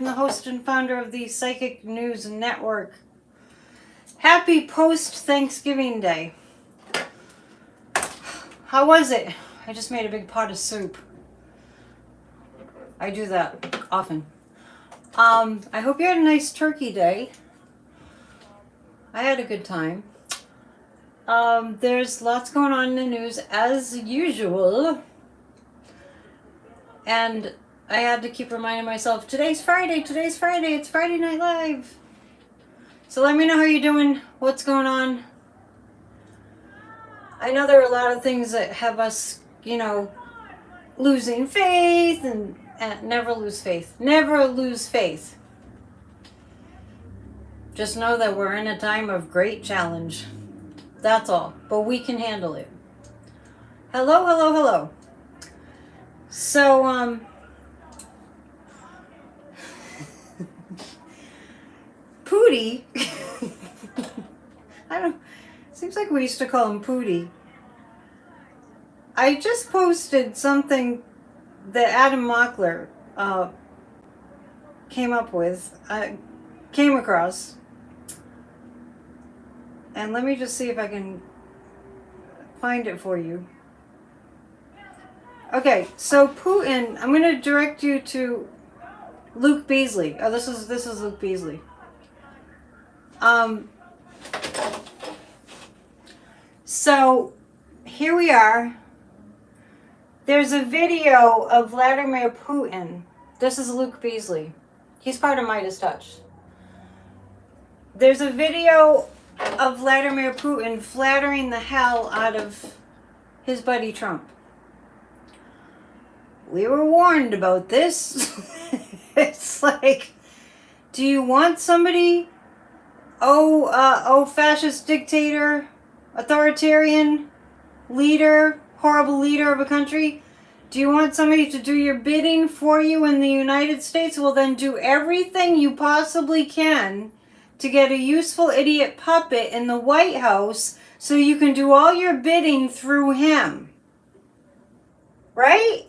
The host and founder of the Psychic News Network. Happy post-Thanksgiving Day. How was it? I just made a big pot of soup. I do that often. I hope you had a nice turkey day. I had a good time. There's lots going on in the news as usual. And I had to keep reminding myself, today's Friday, it's Friday Night Live. So let me know how you're doing, what's going on. I know there are a lot of things that have us, losing faith and never lose faith. Never lose faith. Just know that we're in a time of great challenge. That's all. But we can handle it. Hello. So, Pootie, seems like we used to call him Pootie. I just posted something that Adam Mockler came across. And let me just see if I can find it for you. Okay, so Putin, I'm going to direct you to Luke Beasley. Oh, this is Luke Beasley. So here we are. There's a video of Vladimir Putin. This is Luke Beasley. He's part of Midas Touch. There's a video of Vladimir Putin flattering the hell out of his buddy Trump. We were warned about this. It's like, do you want somebody, fascist dictator, authoritarian leader, horrible leader of a country? Do you want somebody to do your bidding for you in the United States? Well, then do everything you possibly can to get a useful idiot puppet in the White House so you can do all your bidding through him. Right?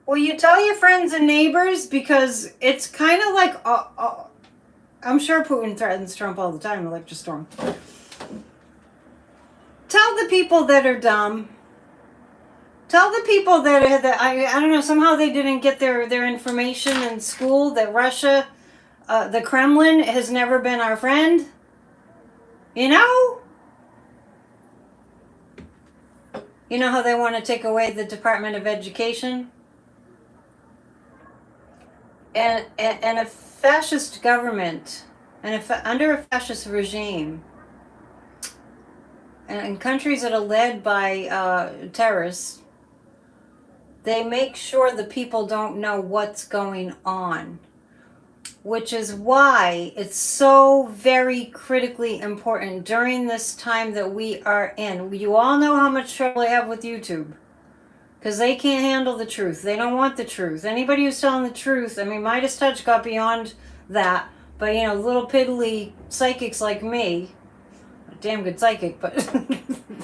Well, you tell your friends and neighbors, because it's kind of like, I'm sure Putin threatens Trump all the time, electrostorm. Tell the people that are dumb. Tell the people that I don't know, somehow they didn't get their information in school, that Russia, the Kremlin has never been our friend. You know? You know how they want to take away the Department of Education? And a fascist government, and under a fascist regime, and in countries that are led by terrorists, they make sure the people don't know what's going on. Which is why it's so very critically important during this time that we are in. You all know how much trouble I have with YouTube. Because they can't handle the truth. They don't want the truth. Anybody who's telling the truth, Midas Touch got beyond that. But, little piddly psychics like me, a damn good psychic, but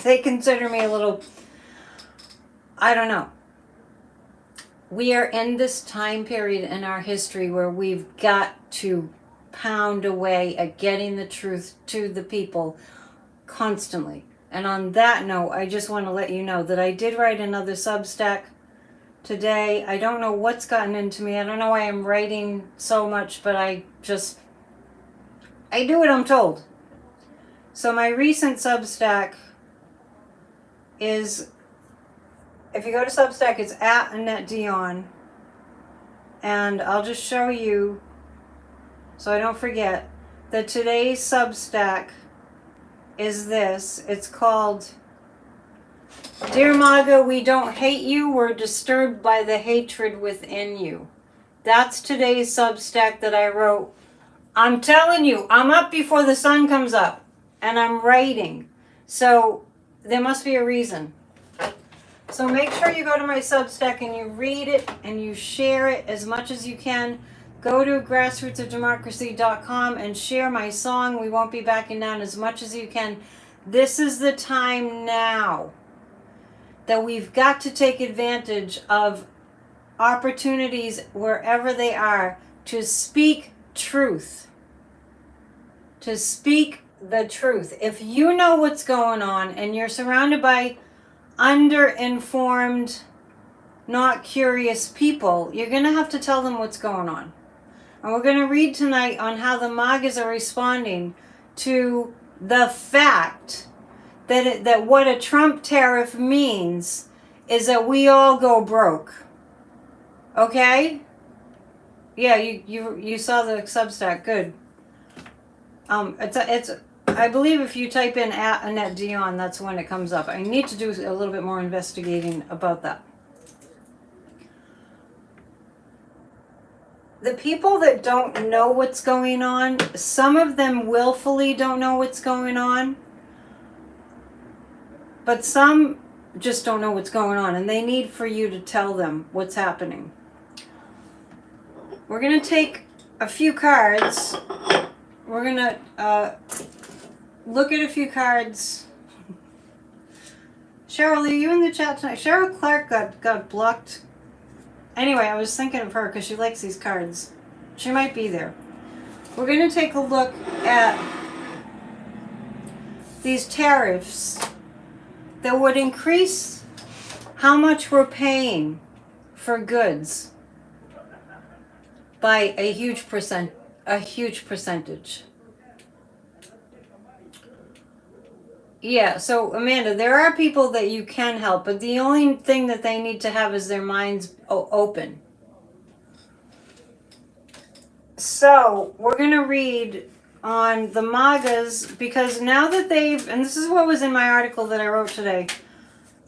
they consider me a little, I don't know. We are in this time period in our history where we've got to pound away at getting the truth to the people constantly. And on that note, I just want to let you know that I did write another Substack today. I don't know what's gotten into me. I don't know why I'm writing so much, but I do what I'm told. So my recent Substack is, if you go to Substack, it's at Annette Dion. And I'll just show you, so I don't forget, that today's Substack is this. It's called, Dear MAGA, we don't hate you. We're disturbed by the hatred within you. That's today's Substack that I wrote. I'm telling you, I'm up before the sun comes up. And I'm writing. So there must be a reason. So make sure you go to my Substack and you read it and you share it as much as you can. Go to grassrootsofdemocracy.com and share my song, We Won't Be Backing Down, as much as you can. This is the time now that we've got to take advantage of opportunities wherever they are to speak truth. To speak the truth. If you know what's going on and you're surrounded by underinformed, not curious people, you're going to have to tell them what's going on. And we're going to read tonight on how the MAGAs are responding to the fact that what a Trump tariff means is that we all go broke. Okay? Yeah, you saw the Substack. Good. It's I believe if you type in at Annette Dion, that's when it comes up. I need to do a little bit more investigating about that. The people that don't know what's going on, some of them willfully don't know what's going on, but some just don't know what's going on, and they need for you to tell them what's happening. We're going to take a few cards. We're going to look at a few cards. Cheryl, are you in the chat tonight? Cheryl Clark got blocked. Anyway, I was thinking of her because she likes these cards. She might be there. We're going to take a look at these tariffs that would increase how much we're paying for goods by a huge percentage. Yeah, so Amanda, there are people that you can help, but the only thing that they need to have is their minds open. So we're going to read on the MAGAs, because now that they've, and this is what was in my article that I wrote today,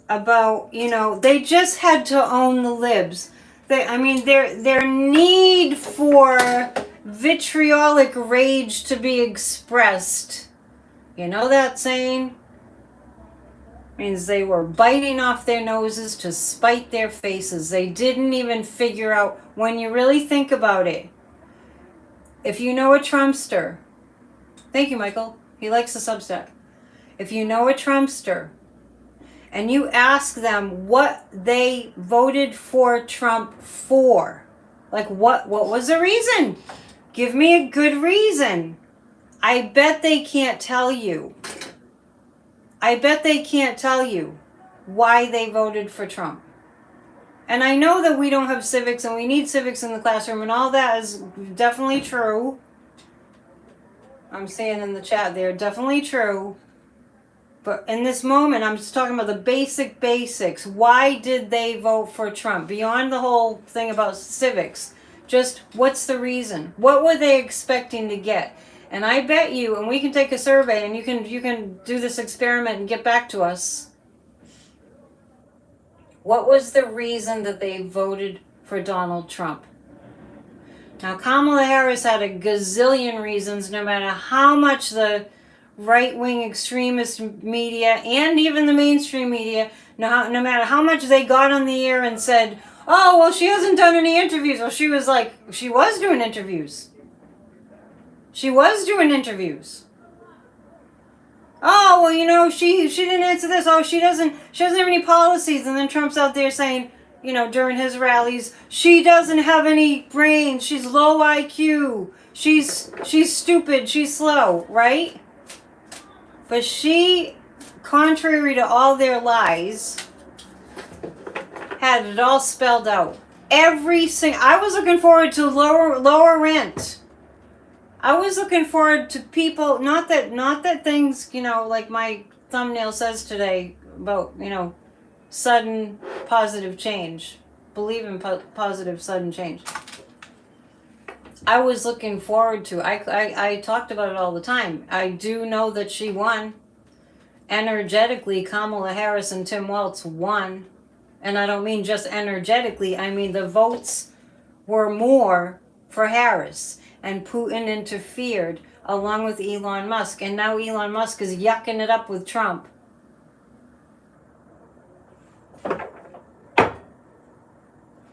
about, they just had to own the libs. Their need for vitriolic rage to be expressed. You know that saying? Means they were biting off their noses to spite their faces. They didn't even figure out, when you really think about it, if you know a Trumpster, thank you, Michael, he likes the Substack. If you know a Trumpster, and you ask them what they voted for Trump for, like what was the reason? Give me a good reason. I bet they can't tell you. I bet they can't tell you why they voted for Trump. And I know that we don't have civics and we need civics in the classroom, and all that is definitely true. I'm saying in the chat they're definitely true. But in this moment, I'm just talking about the basics. Why did they vote for Trump? Beyond the whole thing about civics. Just what's the reason? What were they expecting to get? And I bet you, and we can take a survey, and you can do this experiment and get back to us. What was the reason that they voted for Donald Trump? Now, Kamala Harris had a gazillion reasons, no matter how much the right-wing extremist media and even the mainstream media, no matter how much they got on the air and said, oh, well, she hasn't done any interviews. Well, she was doing interviews. She was doing interviews. Oh, well, she didn't answer this. Oh, she doesn't have any policies. And then Trump's out there saying, during his rallies, she doesn't have any brains. She's low IQ. She's stupid. She's slow, right? But she, contrary to all their lies, had it all spelled out. I was looking forward to lower rent. I was looking forward to people, not that things, like my thumbnail says today about, sudden positive change. Believe in positive sudden change. I was looking forward to, I talked about it all the time. I do know that she won. Energetically, Kamala Harris and Tim Walz won. And I don't mean just energetically, I mean the votes were more for Harris. And Putin interfered along with Elon Musk. And now Elon Musk is yucking it up with Trump.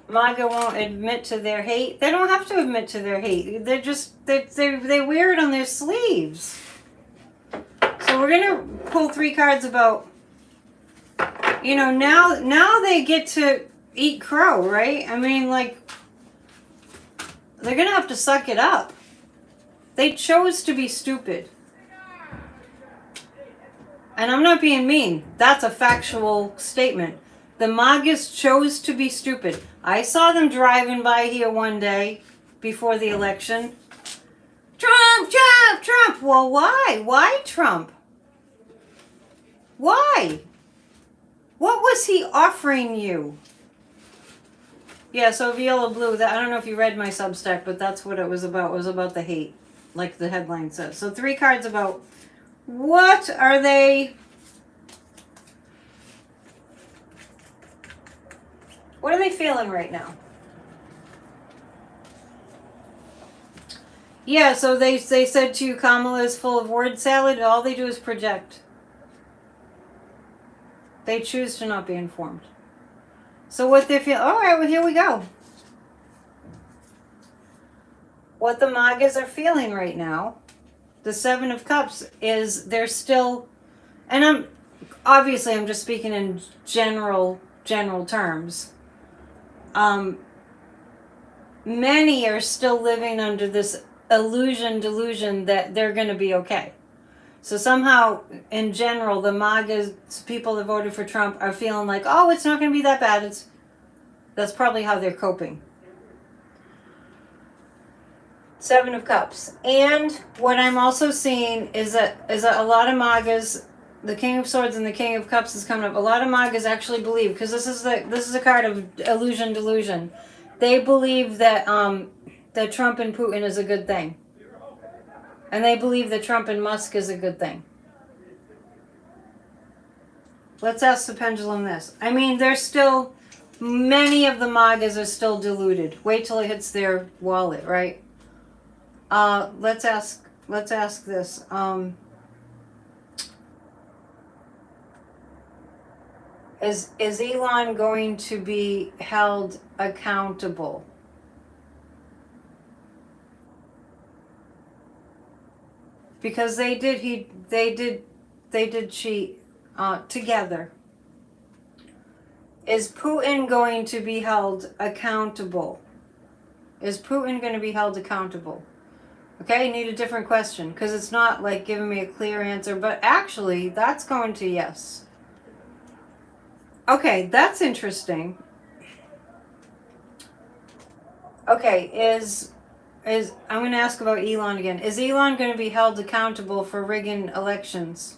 MAGA won't admit to their hate. They don't have to admit to their hate. They're just, they wear it on their sleeves. So we're going to pull 3 cards about, now they get to eat crow, right? I mean, They're going to have to suck it up. They chose to be stupid. And I'm not being mean. That's a factual statement. The MAGAs chose to be stupid. I saw them driving by here one day before the election. Trump, Trump, Trump. Well, why? Why Trump? Why? What was he offering you? Yeah, so Viola Blue, that, I don't know if you read my Substack, but that's what it was about. It was about the hate, like the headline says. So 3 cards about what are they... What are they feeling right now? Yeah, so they said to you, Kamala is full of word salad. All they do is project. They choose to not be informed. So what they feel... All right, well, here we go. What the MAGAs are feeling right now, the 7 of Cups, is they're still... And I'm just speaking in general terms. Many are still living under this delusion that they're going to be okay. So somehow, in general, the MAGAs, people that voted for Trump, are feeling like, oh, it's not going to be that bad. That's probably how they're coping. 7 of Cups. And what I'm also seeing is that a lot of MAGAs, the King of Swords and the King of Cups is coming up. A lot of MAGAs actually believe, because this is a card of delusion. They believe that that Trump and Putin is a good thing. And they believe that Trump and Musk is a good thing. Let's ask the pendulum this. I mean, there's still... Many of the MAGAs are still deluded. Wait till it hits their wallet, right? Let's ask this. Is Elon going to be held accountable? Because they did cheat together. Is Putin going to be held accountable? Is Putin going to be held accountable? Okay, I need a different question, because it's not like giving me a clear answer, but actually that's going to yes. Okay, that's interesting. Okay, I'm going to ask about Elon again. Is Elon going to be held accountable for rigging elections?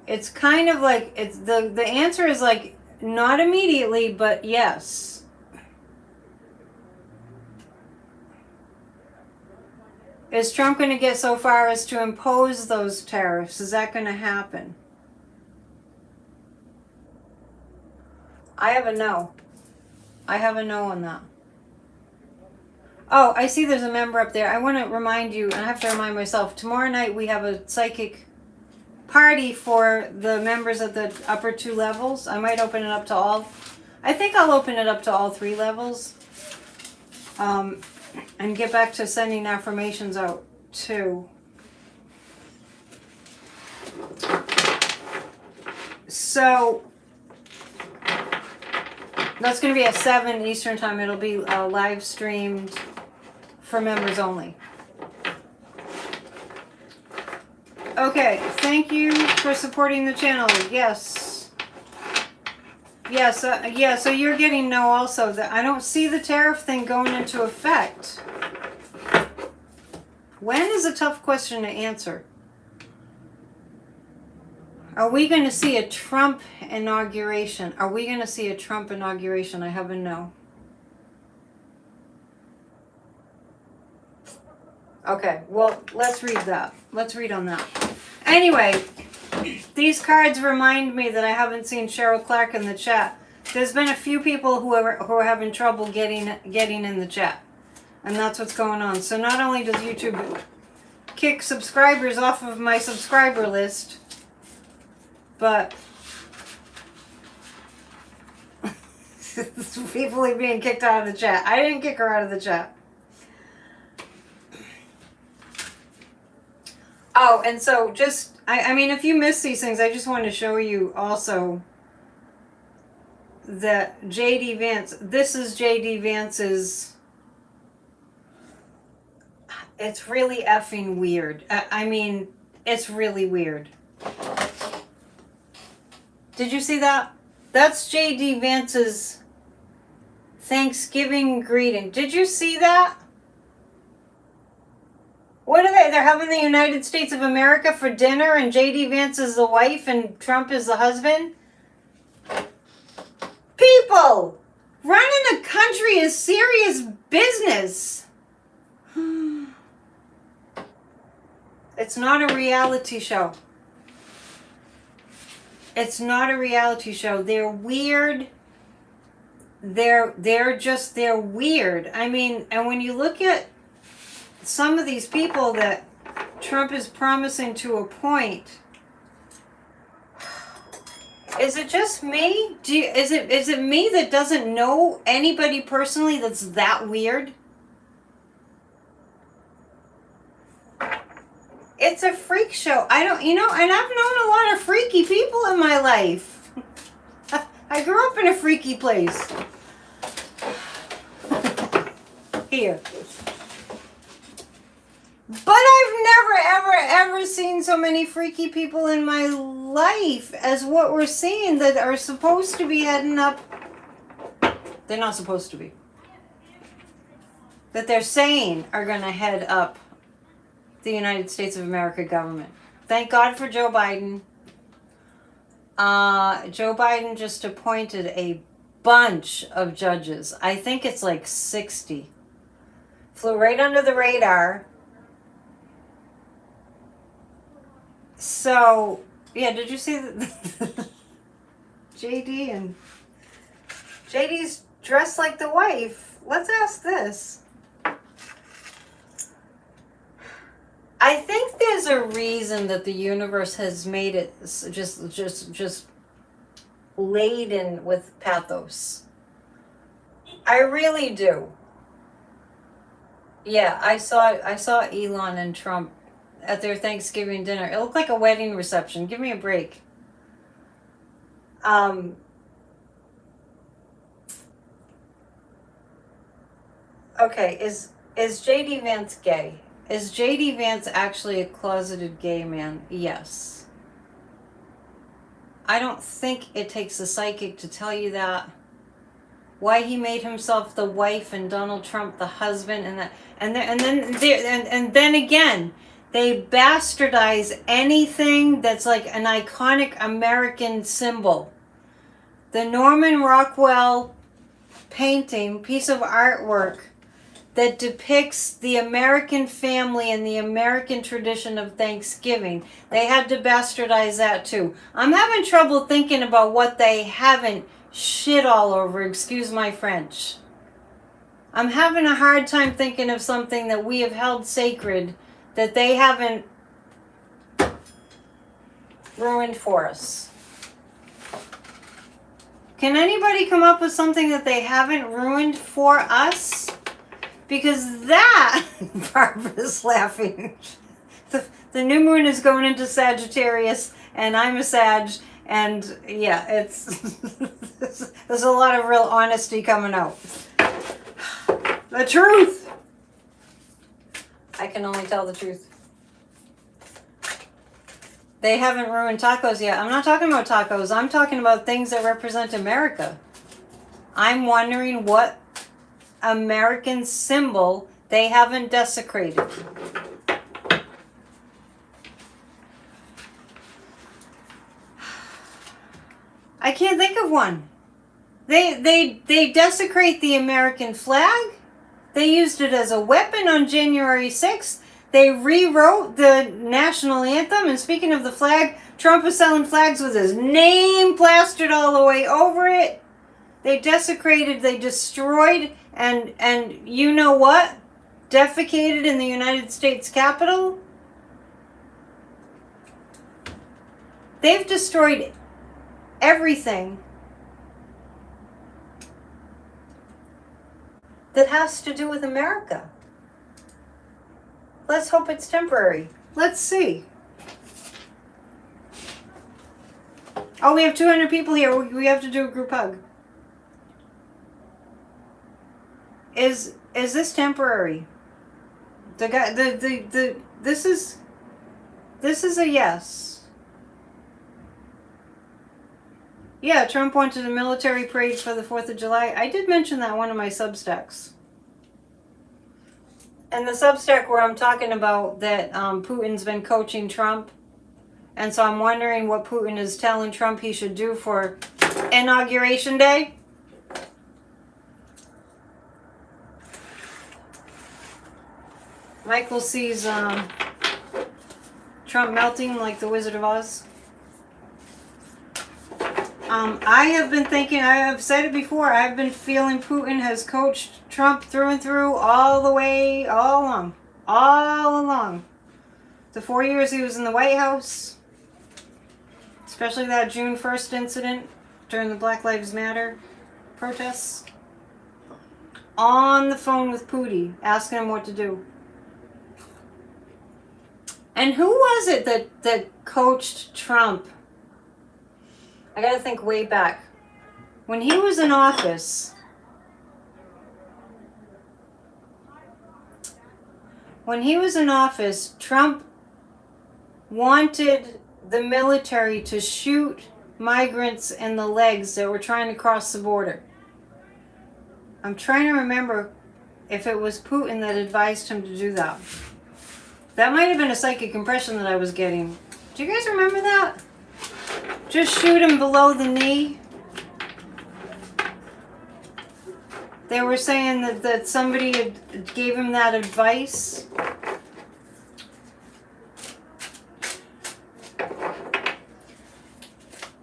It's kind of like, it's the answer is like, not immediately, but yes. Is Trump going to get so far as to impose those tariffs? Is that going to happen? I have a no. I have a no on that. Oh, I see there's a member up there. I want to remind you, and I have to remind myself, tomorrow night we have a psychic party for the members at the upper 2 levels. I might open it up to all. I think I'll open it up to all 3 levels. And get back to sending affirmations out too. So that's going to be at 7 Eastern time. It'll be live streamed for members only. Okay, thank you for supporting the channel. Yes. Yes, yeah, so you're getting no also. That I don't see the tariff thing going into effect. When is a tough question to answer? Are we going to see a Trump inauguration? Are we going to see a Trump inauguration? I have a no. Okay, well, let's read that. Let's read on that. Anyway, these cards remind me that I haven't seen Cheryl Clark in the chat. There's been a few people who are having trouble getting in the chat. And that's what's going on. So not only does YouTube kick subscribers off of my subscriber list, but people are being kicked out of the chat. I didn't kick her out of the chat. Oh, and so just, I mean, if you miss these things, I just want to show you also that J.D. Vance, this is J.D. Vance's, it's really effing weird. I mean, it's really weird. Did you see that? That's J.D. Vance's Thanksgiving greeting. Did you see that? What are they? They're having the United States of America for dinner, and J.D. Vance is the wife and Trump is the husband? People! Running a country is serious business. It's not a reality show. It's not a reality show. They're weird. They're weird. I mean, and when you look at some of these people that Trump is promising to appoint, is it just me? Is it me that doesn't know anybody personally that's that weird? It's a freak show. I don't, and I've known a lot of freaky people in my life. I grew up in a freaky place. Here. But I've never seen so many freaky people in my life as what we're seeing that are supposed to be heading up. They're not supposed to be. That they're saying are going to head up the United States of America government. Thank God for Joe Biden. Joe Biden just appointed a bunch of judges. I think it's like 60. Flew right under the radar. So, yeah, did you see the JD and JD's dressed like the wife? Let's ask this. I think there's a reason that the universe has made it just laden with pathos. I really do. Yeah, I saw Elon and Trump at their Thanksgiving dinner. It looked like a wedding reception. Give me a break. Okay, is J.D. Vance gay? Is J.D. Vance actually a closeted gay man? Yes. I don't think it takes a psychic to tell you that. Why he made himself the wife and Donald Trump the husband, and then again, they bastardize anything that's like an iconic American symbol. The Norman Rockwell painting, piece of artwork that depicts the American family and the American tradition of Thanksgiving. They had to bastardize that too. I'm having trouble thinking about what they haven't shit all over, excuse my French. I'm having a hard time thinking of something that we have held sacred that they haven't ruined for us. Can anybody come up with something that they haven't ruined for us? Because that, Barbara's laughing. The new moon is going into Sagittarius, and I'm a Sag, and yeah, it's there's a lot of real honesty coming out. The truth. I can only tell the truth. They haven't ruined tacos yet. I'm not talking about tacos. I'm talking about things that represent America. I'm wondering what American symbol they haven't desecrated. I can't think of one. They desecrate the American flag. They used it as a weapon on January 6th. They rewrote the national anthem. And speaking of the flag, Trump was selling flags with his name plastered all the way over it. They desecrated, they destroyed, and you know what? Defecated in the United States Capitol. They've destroyed everything that has to do with America. Let's hope it's temporary. Let's see. Oh, we have 200 people here. We have to do a group hug. is this temporary? The guy, this is a yes. Yeah, Trump went to the military parade for the 4th of July. I did mention that in one of my Substacks. And the Substack where I'm talking about that Putin's been coaching Trump. And so I'm wondering what Putin is telling Trump he should do for Inauguration Day. Michael sees Trump melting like the Wizard of Oz. I have been thinking, I have said it before, I've been feeling Putin has coached Trump through and through all the way, all along. The 4 years he was in the White House, especially that June 1st incident during the Black Lives Matter protests. On the phone with Putin, asking him what to do. And who was it that coached Trump? I gotta think way back. When he was in office, Trump wanted the military to shoot migrants in the legs that were trying to cross the border. I'm trying to remember if it was Putin that advised him to do that. That might have been a psychic impression that I was getting. Do you guys remember that? Just shoot him below the knee. They were saying that somebody gave him that advice.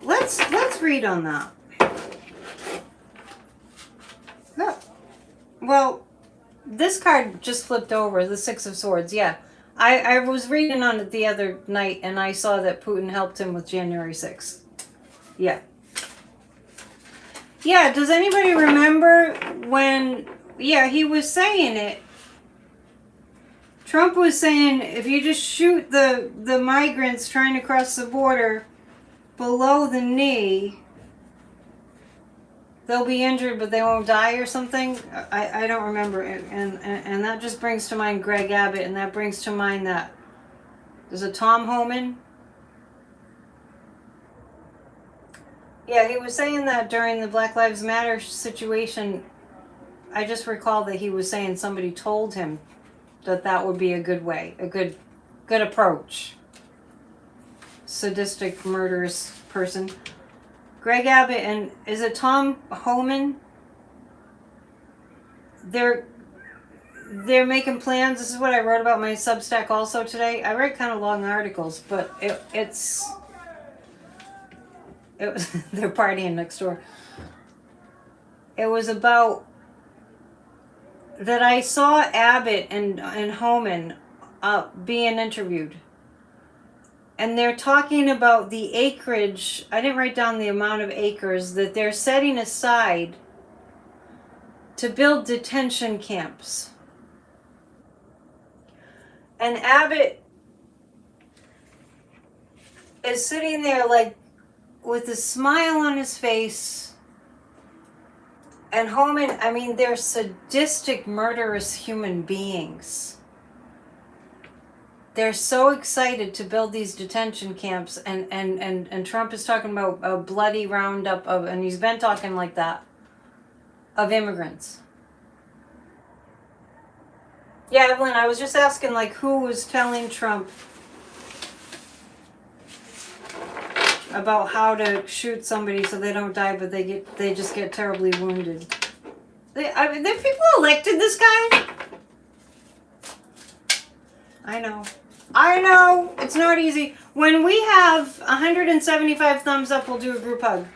Let's read on that. No. Well, this card just flipped over, the Six of Swords, yeah. I was reading on it the other night and I saw that Putin helped him with January 6th. Yeah. Yeah, does anybody remember when, yeah, he was saying it. Trump was saying if you just shoot the migrants trying to cross the border below the knee, they'll be injured but they won't die or something. I don't remember. And that just brings to mind Greg Abbott, and that brings to mind that there's a Tom Homan. Yeah, he was saying that during the Black Lives Matter situation. I just recall that he was saying somebody told him that would be a good way, a good approach. Sadistic, murderous person. Greg Abbott and is it Tom Homan? They're making plans. This is what I wrote about my Substack also today. I write kind of long articles, but it was they're partying next door. It was about that I saw Abbott and Homan being interviewed. And they're talking about the acreage. I didn't write down the amount of acres that they're setting aside to build detention camps. And Abbott is sitting there like with a smile on his face. And Homan, I mean, they're sadistic, murderous human beings. They're so excited to build these detention camps, and Trump is talking about a bloody roundup of, and he's been talking like that, of immigrants. Yeah, Evelyn, I was just asking like who was telling Trump about how to shoot somebody so they don't die, but they just get terribly wounded. The people elected this guy. I know, it's not easy. When we have 175 thumbs up, we'll do a group hug.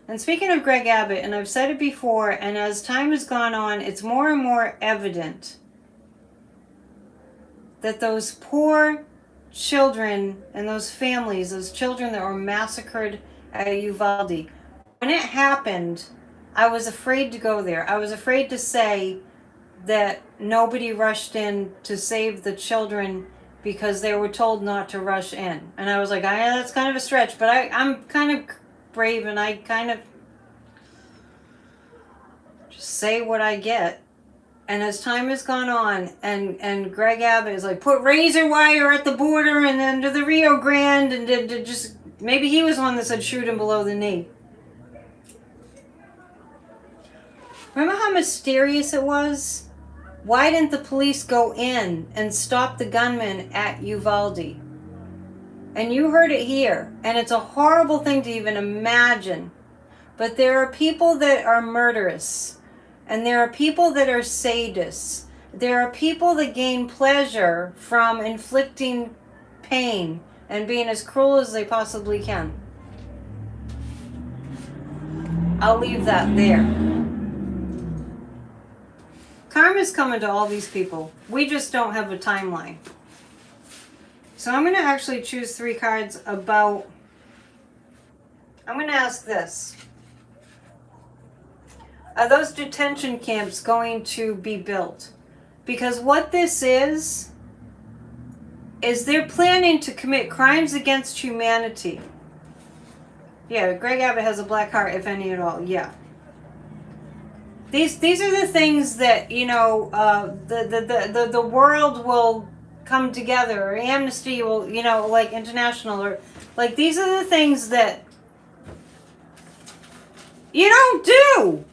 And speaking of Greg Abbott, and I've said it before, and as time has gone on, it's more and more evident that those poor children and those families, those children that were massacred at Uvalde, when it happened, I was afraid to go there. I was afraid to say that nobody rushed in to save the children because they were told not to rush in. And I was like, that's kind of a stretch, but I'm kind of brave, and I kind of... just say what I get. And as time has gone on, and Greg Abbott is like, put razor wire at the border and then to the Rio Grande, and did just, maybe he was one that said shoot him below the knee. Remember how mysterious it was? Why didn't the police go in and stop the gunman at Uvalde? And you heard it here. And it's a horrible thing to even imagine. But there are people that are murderous. And there are people that are sadists. There are people that gain pleasure from inflicting pain and being as cruel as they possibly can. I'll leave that there. Karma's coming to all these people. We just don't have a timeline. So I'm going to actually choose 3 cards about... I'm going to ask this. Are those detention camps going to be built? Because what this is they're planning to commit crimes against humanity. Yeah, Greg Abbott has a black heart, if any at all. Yeah. These are the things that, you know, the world will come together, or Amnesty will, you know, like international, or like these are the things that you don't do.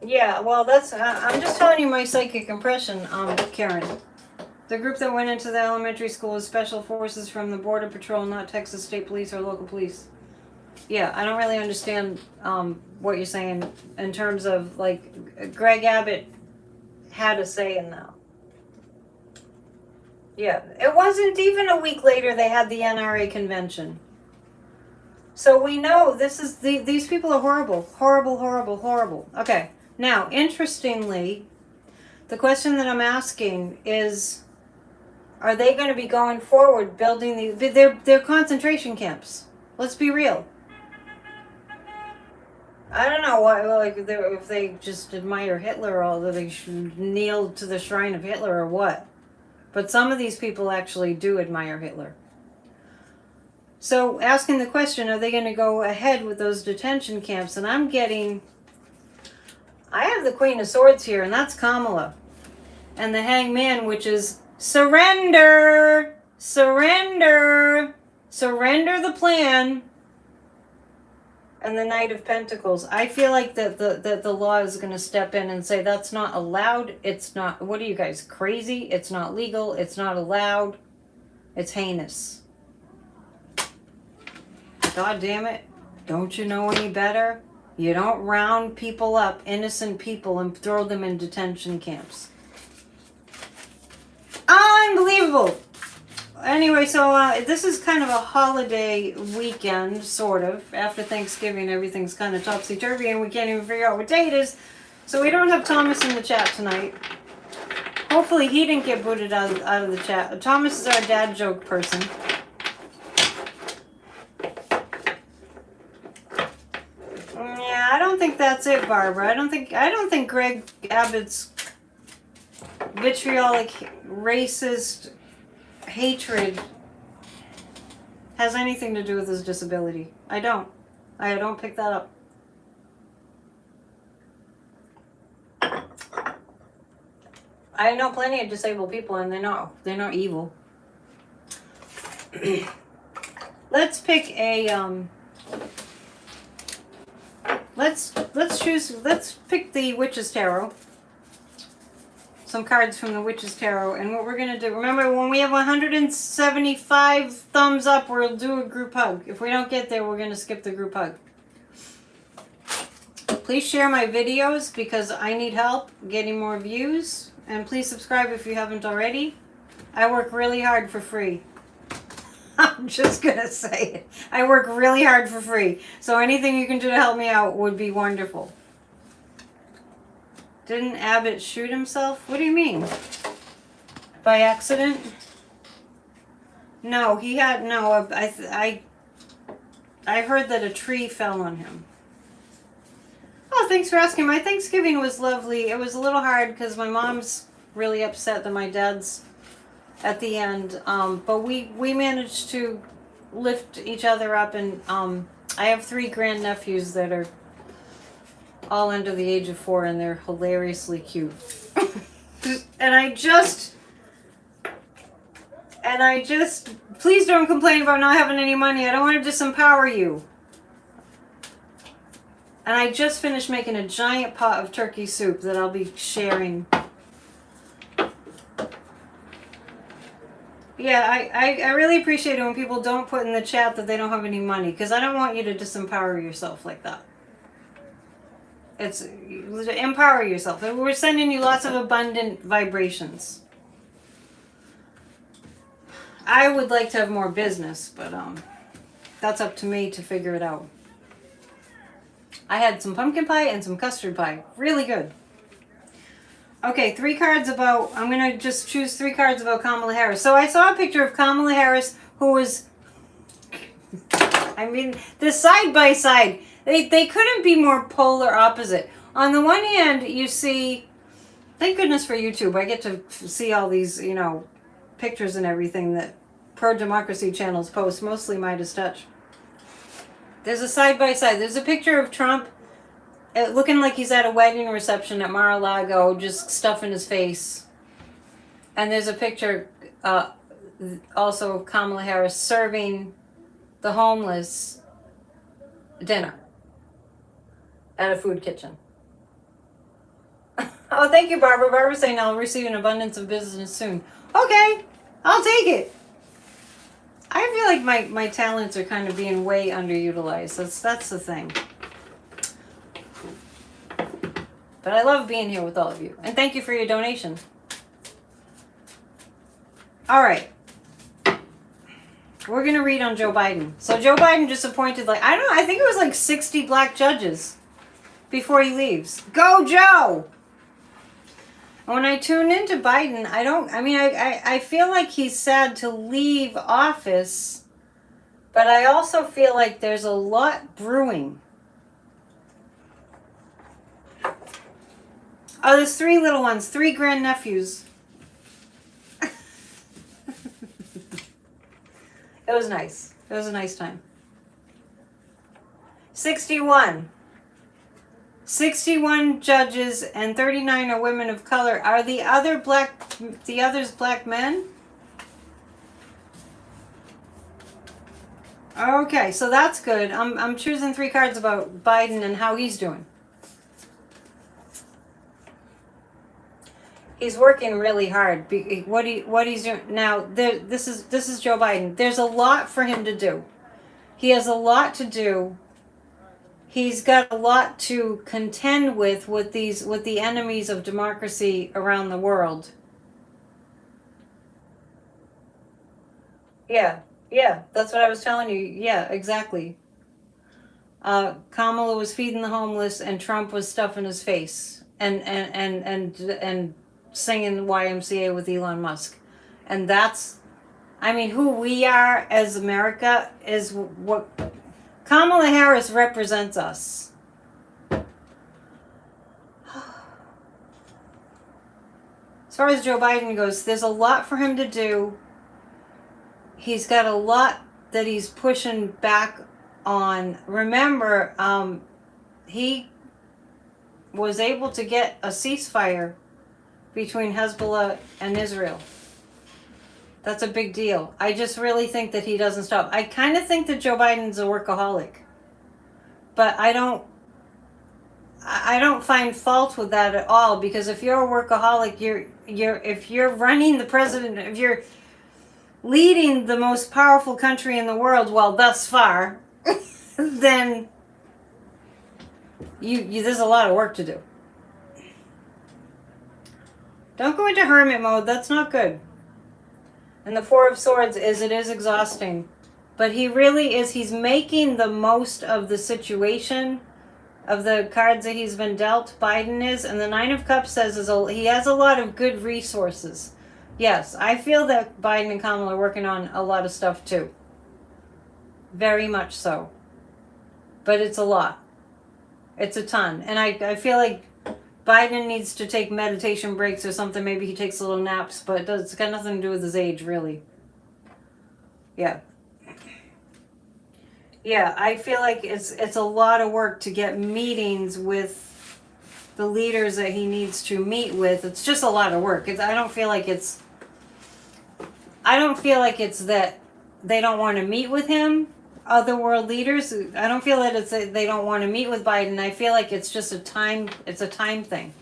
Yeah, well, that's, I'm just telling you my psychic impression, Karen. The group that went into the elementary school is special forces from the Border Patrol, not Texas State Police or local police. Yeah, I don't really understand what you're saying in terms of, like, Greg Abbott had a say in that. Yeah, it wasn't even a week later they had the NRA convention. So we know this is, these people are horrible, horrible, horrible, horrible. Okay. Now, interestingly, the question that I'm asking is, are they going to be going forward building these? They're concentration camps. Let's be real. I don't know why, like, if they just admire Hitler, or that they should kneel to the shrine of Hitler, or what. But some of these people actually do admire Hitler. So, asking the question, are they going to go ahead with those detention camps? And I'm getting... I have the Queen of Swords here, and that's Kamala. And the Hangman, which is surrender! Surrender! Surrender the plan! And the Knight of Pentacles. I feel like that the law is going to step in and say that's not allowed. It's not... What are you guys, crazy? It's not legal. It's not allowed. It's heinous. God damn it. Don't you know any better? You don't round people up, innocent people, and throw them in detention camps. Unbelievable. Anyway, so this is kind of a holiday weekend, sort of. After Thanksgiving, everything's kind of topsy-turvy, and we can't even figure out what day it is. So we don't have Thomas in the chat tonight. Hopefully he didn't get booted out of the chat. Thomas is our dad joke person. Yeah, I don't think that's it, Barbara. I don't think Greg Abbott's vitriolic, racist hatred has anything to do with his disability. I don't pick that up. I know plenty of disabled people, and they're not evil. Let's pick a let's pick the Witch's Tarot. Some cards from the Witch's Tarot, and what we're going to do, remember, when we have 175 thumbs up, we'll do a group hug. If we don't get there, we're going to skip the group hug. Please share my videos because I need help getting more views, and please subscribe if you haven't already. I work really hard for free. I'm just going to say it. I work really hard for free, so anything you can do to help me out would be wonderful. Didn't Abbott shoot himself? What do you mean? By accident? No, he had, no, I heard that a tree fell on him. Oh, thanks for asking. My Thanksgiving was lovely. It was a little hard because my mom's really upset that my dad's at the end. But we managed to lift each other up, and I have 3 grandnephews that are all under the age of 4, and they're hilariously cute. and I just, please don't complain about not having any money. I don't want to disempower you. And I just finished making a giant pot of turkey soup that I'll be sharing. Yeah, I really appreciate it when people don't put in the chat that they don't have any money, because I don't want you to disempower yourself like that. It's empower yourself. We're sending you lots of abundant vibrations. I would like to have more business, but that's up to me to figure it out. I had some pumpkin pie and some custard pie. Really good. Okay, 3 cards about, I'm going to just choose 3 cards about Kamala Harris. So I saw a picture of Kamala Harris who was, I mean, the side by side, they couldn't be more polar opposite. On the one hand, you see, thank goodness for YouTube, I get to see all these, you know, pictures and everything that pro-democracy channels post, mostly Midas Touch. There's a side by side. There's a picture of Trump looking like he's at a wedding reception at Mar-a-Lago, just stuffing his face. And there's a picture also of Kamala Harris serving the homeless dinner at a food kitchen. Oh, thank you, Barbara. Barbara's saying I'll receive an abundance of business soon. Okay, I'll take it. I feel like my talents are kind of being way underutilized. That's the thing. But I love being here with all of you. And thank you for your donation. All right. We're going to read on Joe Biden. So Joe Biden just appointed, like, I don't know, I think it was like 60 black judges before he leaves. Go, Joe! When I tune into Biden, I feel like he's sad to leave office, but I also feel like there's a lot brewing. Oh, there's 3 little ones, 3 grandnephews. It was nice. It was a nice time. 61. 61 judges and 39 are women of color. Are the others black men? Okay, so that's good. I'm choosing 3 cards about Biden and how he's doing. He's working really hard. What he's doing now. This is Joe Biden. There's a lot for him to do. He has a lot to do. He's got a lot to contend with the enemies of democracy around the world. Yeah, that's what I was telling you. Yeah, exactly. Kamala was feeding the homeless, and Trump was stuffing his face and singing YMCA with Elon Musk, and that's, I mean, who we are as America is what. Kamala Harris represents us. As far as Joe Biden goes, there's a lot for him to do. He's got a lot that he's pushing back on. Remember, he was able to get a ceasefire between Hezbollah and Israel. That's a big deal. I just really think that he doesn't stop. I kind of think that Joe Biden's a workaholic. But I don't find fault with that at all, because if you're a workaholic, if you're running the president, if you're leading the most powerful country in the world, well, thus far, then there's a lot of work to do. Don't go into hermit mode. That's not good. And the 4 of Swords it is exhausting. But he really is, he's making the most of the situation, of the cards that he's been dealt, Biden is. And the 9 of Cups says he has a lot of good resources. Yes, I feel that Biden and Kamala are working on a lot of stuff too. Very much so. But it's a lot. It's a ton. And I feel like Biden needs to take meditation breaks or something. Maybe he takes little naps, but it's got nothing to do with his age, really. Yeah. Yeah, I feel like it's a lot of work to get meetings with the leaders that he needs to meet with. It's just a lot of work. I don't feel like it's that they don't want to meet with him, other world leaders. I don't feel that it's that they don't want to meet with Biden. I feel like it's just a time thing.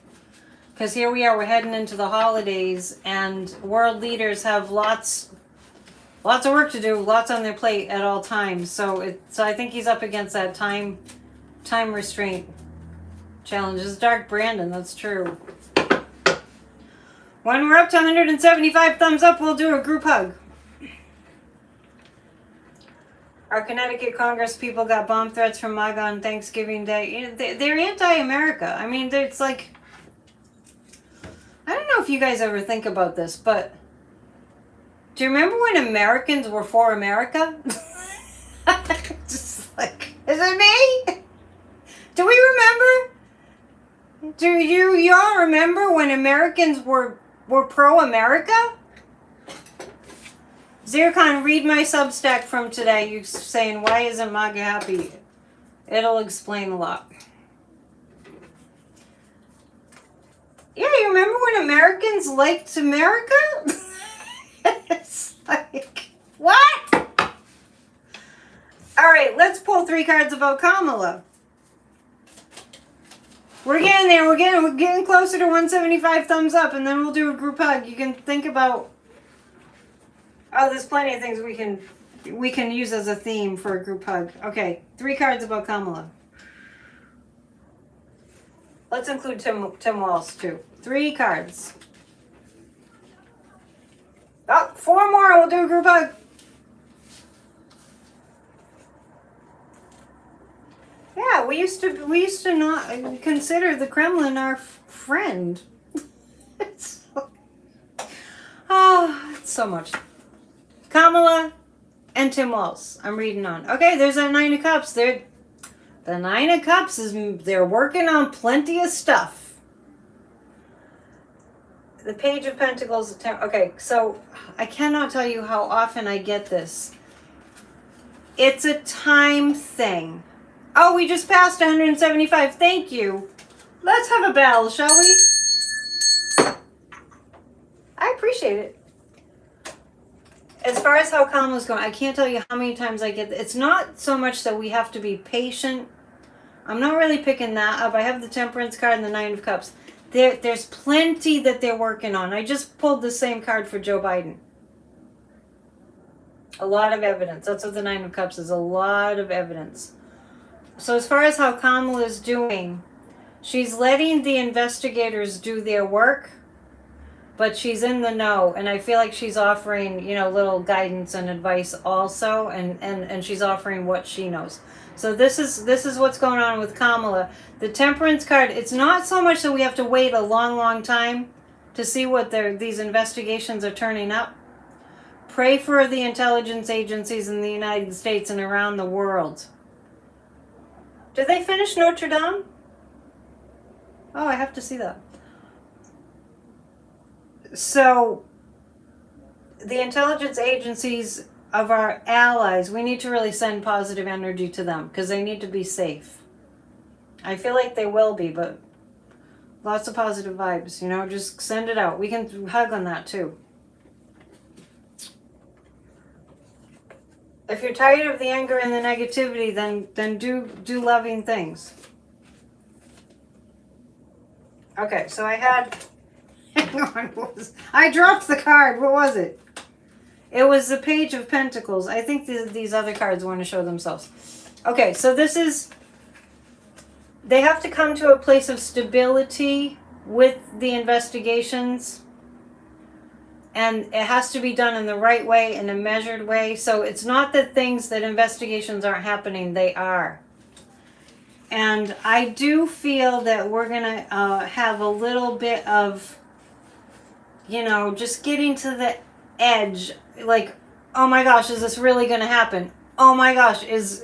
Because here we are, we're heading into the holidays, and world leaders have lots of work to do, lots on their plate at all times. So I think he's up against that time restraint challenge. It's Dark Brandon, that's true. When we're up to 175 thumbs up, we'll do a group hug. Our Connecticut Congress people got bomb threats from MAGA on Thanksgiving Day. They're anti-America. I mean, it's like, I don't know if you guys ever think about this, but do you remember when Americans were for America? Just like, is it me? Do we remember? Do y'all remember when Americans were pro-America? Zircon, read my Substack from today. You saying, why isn't MAGA happy? It'll explain a lot. Yeah, you remember when Americans liked America? It's like, what? All right, let's pull 3 cards about Kamala. We're getting there. We're getting closer to 175 thumbs up, and then we'll do a group hug. You can think about. Oh, there's plenty of things we can use as a theme for a group hug. Okay, 3 cards about Kamala. Let's include Tim Walz too. 3 cards. Oh, 4 more. We'll do a group hug. Yeah, we used to not consider the Kremlin our friend. It's so much. Kamala and Tim Walz. I'm reading on. Okay, there's that 9 of Cups. The 9 of Cups they're working on plenty of stuff. The Page of Pentacles. Okay, so I cannot tell you how often I get this. It's a time thing. Oh, we just passed 175. Thank you. Let's have a bell, shall we? I appreciate it. As far as how Kamala's going, I can't tell you how many times I get. It's not so much that we have to be patient. I'm not really picking that up. I have the Temperance card and the 9 of Cups. There's plenty that they're working on. I just pulled the same card for Joe Biden. A lot of evidence. That's what the 9 of Cups is. A lot of evidence. So as far as how Kamala is doing, she's letting the investigators do their work, but she's in the know, and I feel like she's offering, little guidance and advice also, and she's offering what she knows. So this is what's going on with Kamala. The Temperance card, it's not so much that we have to wait a long, long time to see what these investigations are turning up. Pray for the intelligence agencies in the United States and around the world. Did they finish Notre Dame? Oh, I have to see that. So, the intelligence agencies of our allies, we need to really send positive energy to them because they need to be safe. I feel like they will be, but lots of positive vibes, just send it out. We can hug on that too. If you're tired of the anger and the negativity, then do loving things. Okay, so I had... Hang on, I dropped the card. What was it? It was the Page of Pentacles. I think these other cards want to show themselves. Okay, so this is... They have to come to a place of stability with the investigations. And it has to be done in the right way, in a measured way. So it's not that investigations aren't happening. They are. And I do feel that we're going to have a little bit of, just getting to the edge. Like, oh my gosh, is this really going to happen? Oh my gosh, is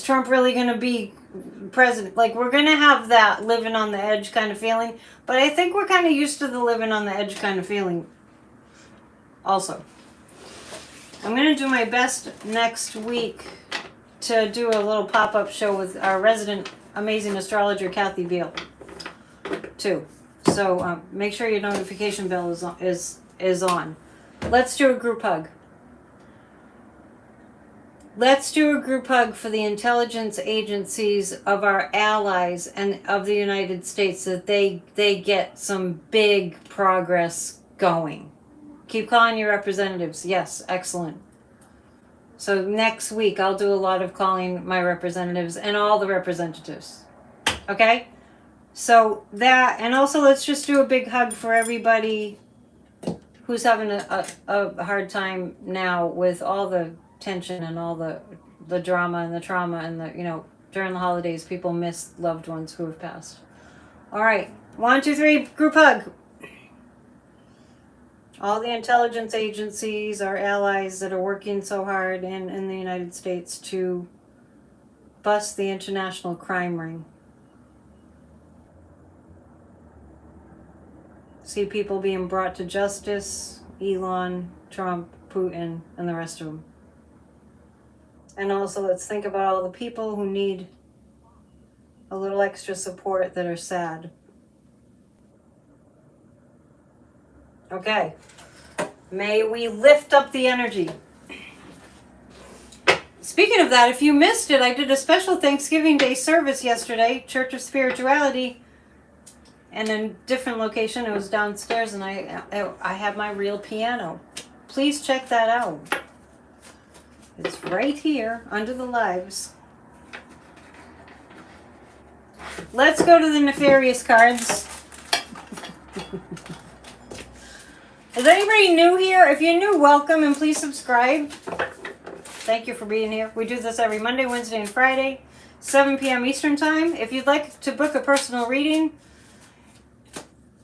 Trump really going to be president. Like, we're going to have that living on the edge kind of feeling. But I think we're kind of used to the living on the edge kind of feeling also. I'm going to do my best next week to do a little pop-up show with our resident amazing astrologer, Kathy Beal, too. So make sure your notification bell is on. Let's do a group hug. Let's do a group hug for the intelligence agencies of our allies and of the United States, that they get some big progress going. Keep calling your representatives. Yes, excellent. So next week I'll do a lot of calling my representatives and all the representatives. Okay? So that, and also let's just do a big hug for everybody who's having a hard time now with all the tension and all the drama and the trauma and the, you know, during the holidays people miss loved ones who have passed. All right, 1, 2, 3, group hug. All the intelligence agencies, our allies that are working so hard in the United States to bust the international crime ring. See people being brought to justice, Elon, Trump, Putin, and the rest of them. And also let's think about all the people who need a little extra support that are sad. Okay. May we lift up the energy. Speaking of that, if you missed it, I did a special Thanksgiving Day service yesterday, Church of Spirituality, and in a different location. It was downstairs, and I had my real piano. Please check that out. It's right here under the lives. Let's go to the nefarious cards. Is anybody new here? If you're new, welcome, and please subscribe. Thank you for being here. We do this every Monday, Wednesday, and Friday, 7 p.m. Eastern Time. If you'd like to book a personal reading,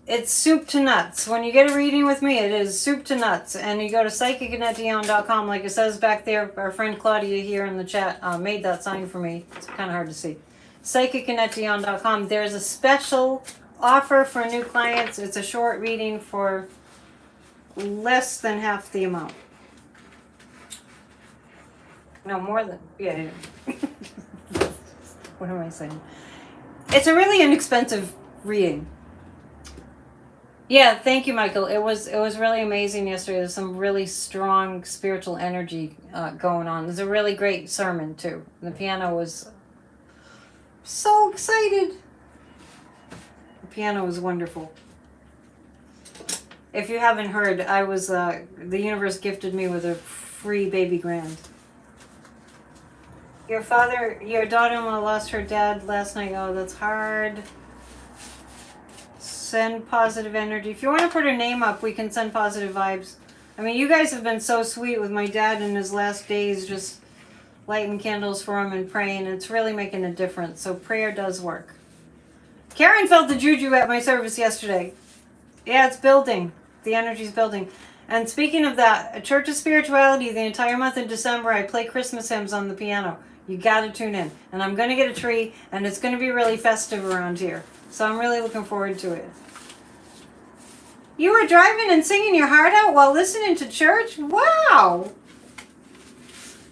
it's soup to nuts. When you get a reading with me, it is soup to nuts. And you go to psychicanetdion.com, like it says back there. Our friend Claudia here in the chat made that sign for me. It's kind of hard to see. psychicanetdion.com. There's a special offer for new clients. It's a short reading for less than half the amount. No, more than, yeah. What am I saying? It's a really inexpensive reading. Yeah, thank you, Michael. It was really amazing yesterday. There's some really strong spiritual energy going on. There's a really great sermon, too. The piano was so excited. The piano was wonderful. If you haven't heard, I was, the universe gifted me with a free baby grand. Your daughter-in-law lost her dad last night. Oh, that's hard. Send positive energy. If you want to put her name up, we can send positive vibes. I mean, you guys have been so sweet with my dad in his last days, just lighting candles for him and praying. It's really making a difference. So prayer does work. Karen felt the juju at my service yesterday. Yeah, it's building. The energy's building. And speaking of that, a Church of Spirituality, the entire month in December, I play Christmas hymns on the piano. You got to tune in. And I'm going to get a tree, and it's going to be really festive around here. So I'm really looking forward to it. You were driving and singing your heart out while listening to church? Wow!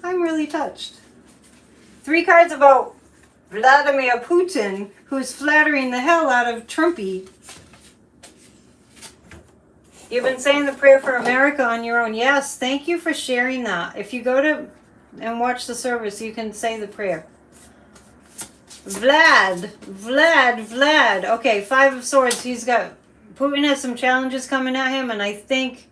I'm really touched. 3 cards about Vladimir Putin, who's flattering the hell out of Trumpy. You've been saying the prayer for America on your own. Yes, thank you for sharing that. If you go to and watch the service, you can say the prayer. Vlad. Okay, 5 of Swords. Putin has some challenges coming at him, and I think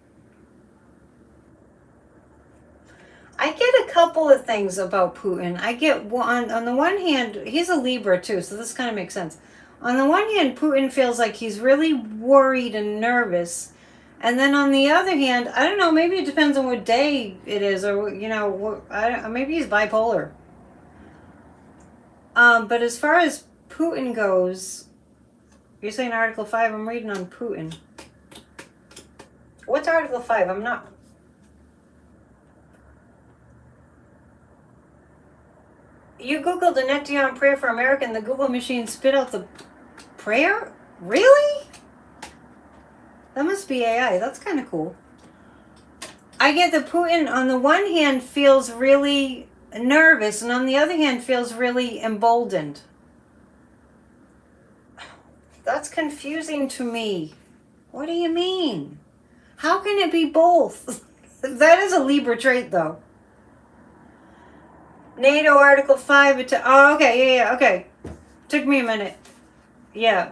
I get a couple of things about Putin. I get one, on the one hand, he's a Libra too, so this kind of makes sense. On the one hand, Putin feels like he's really worried and nervous. And then on the other hand, I don't know, maybe it depends on what day it is, or, you know, maybe he's bipolar. But as far as Putin goes, you're saying Article 5, I'm reading on Putin. What's Article 5? I'm not... You Googled a net Dion prayer for America and the Google machine spit out the prayer? Really? That must be AI. That's kind of cool. I get that Putin, on the one hand, feels really nervous, and on the other hand, feels really emboldened. That's confusing to me. What do you mean? How can it be both? That is a Libra trait, though. NATO Article 5. Oh, okay, yeah, okay. Took me a minute. Yeah.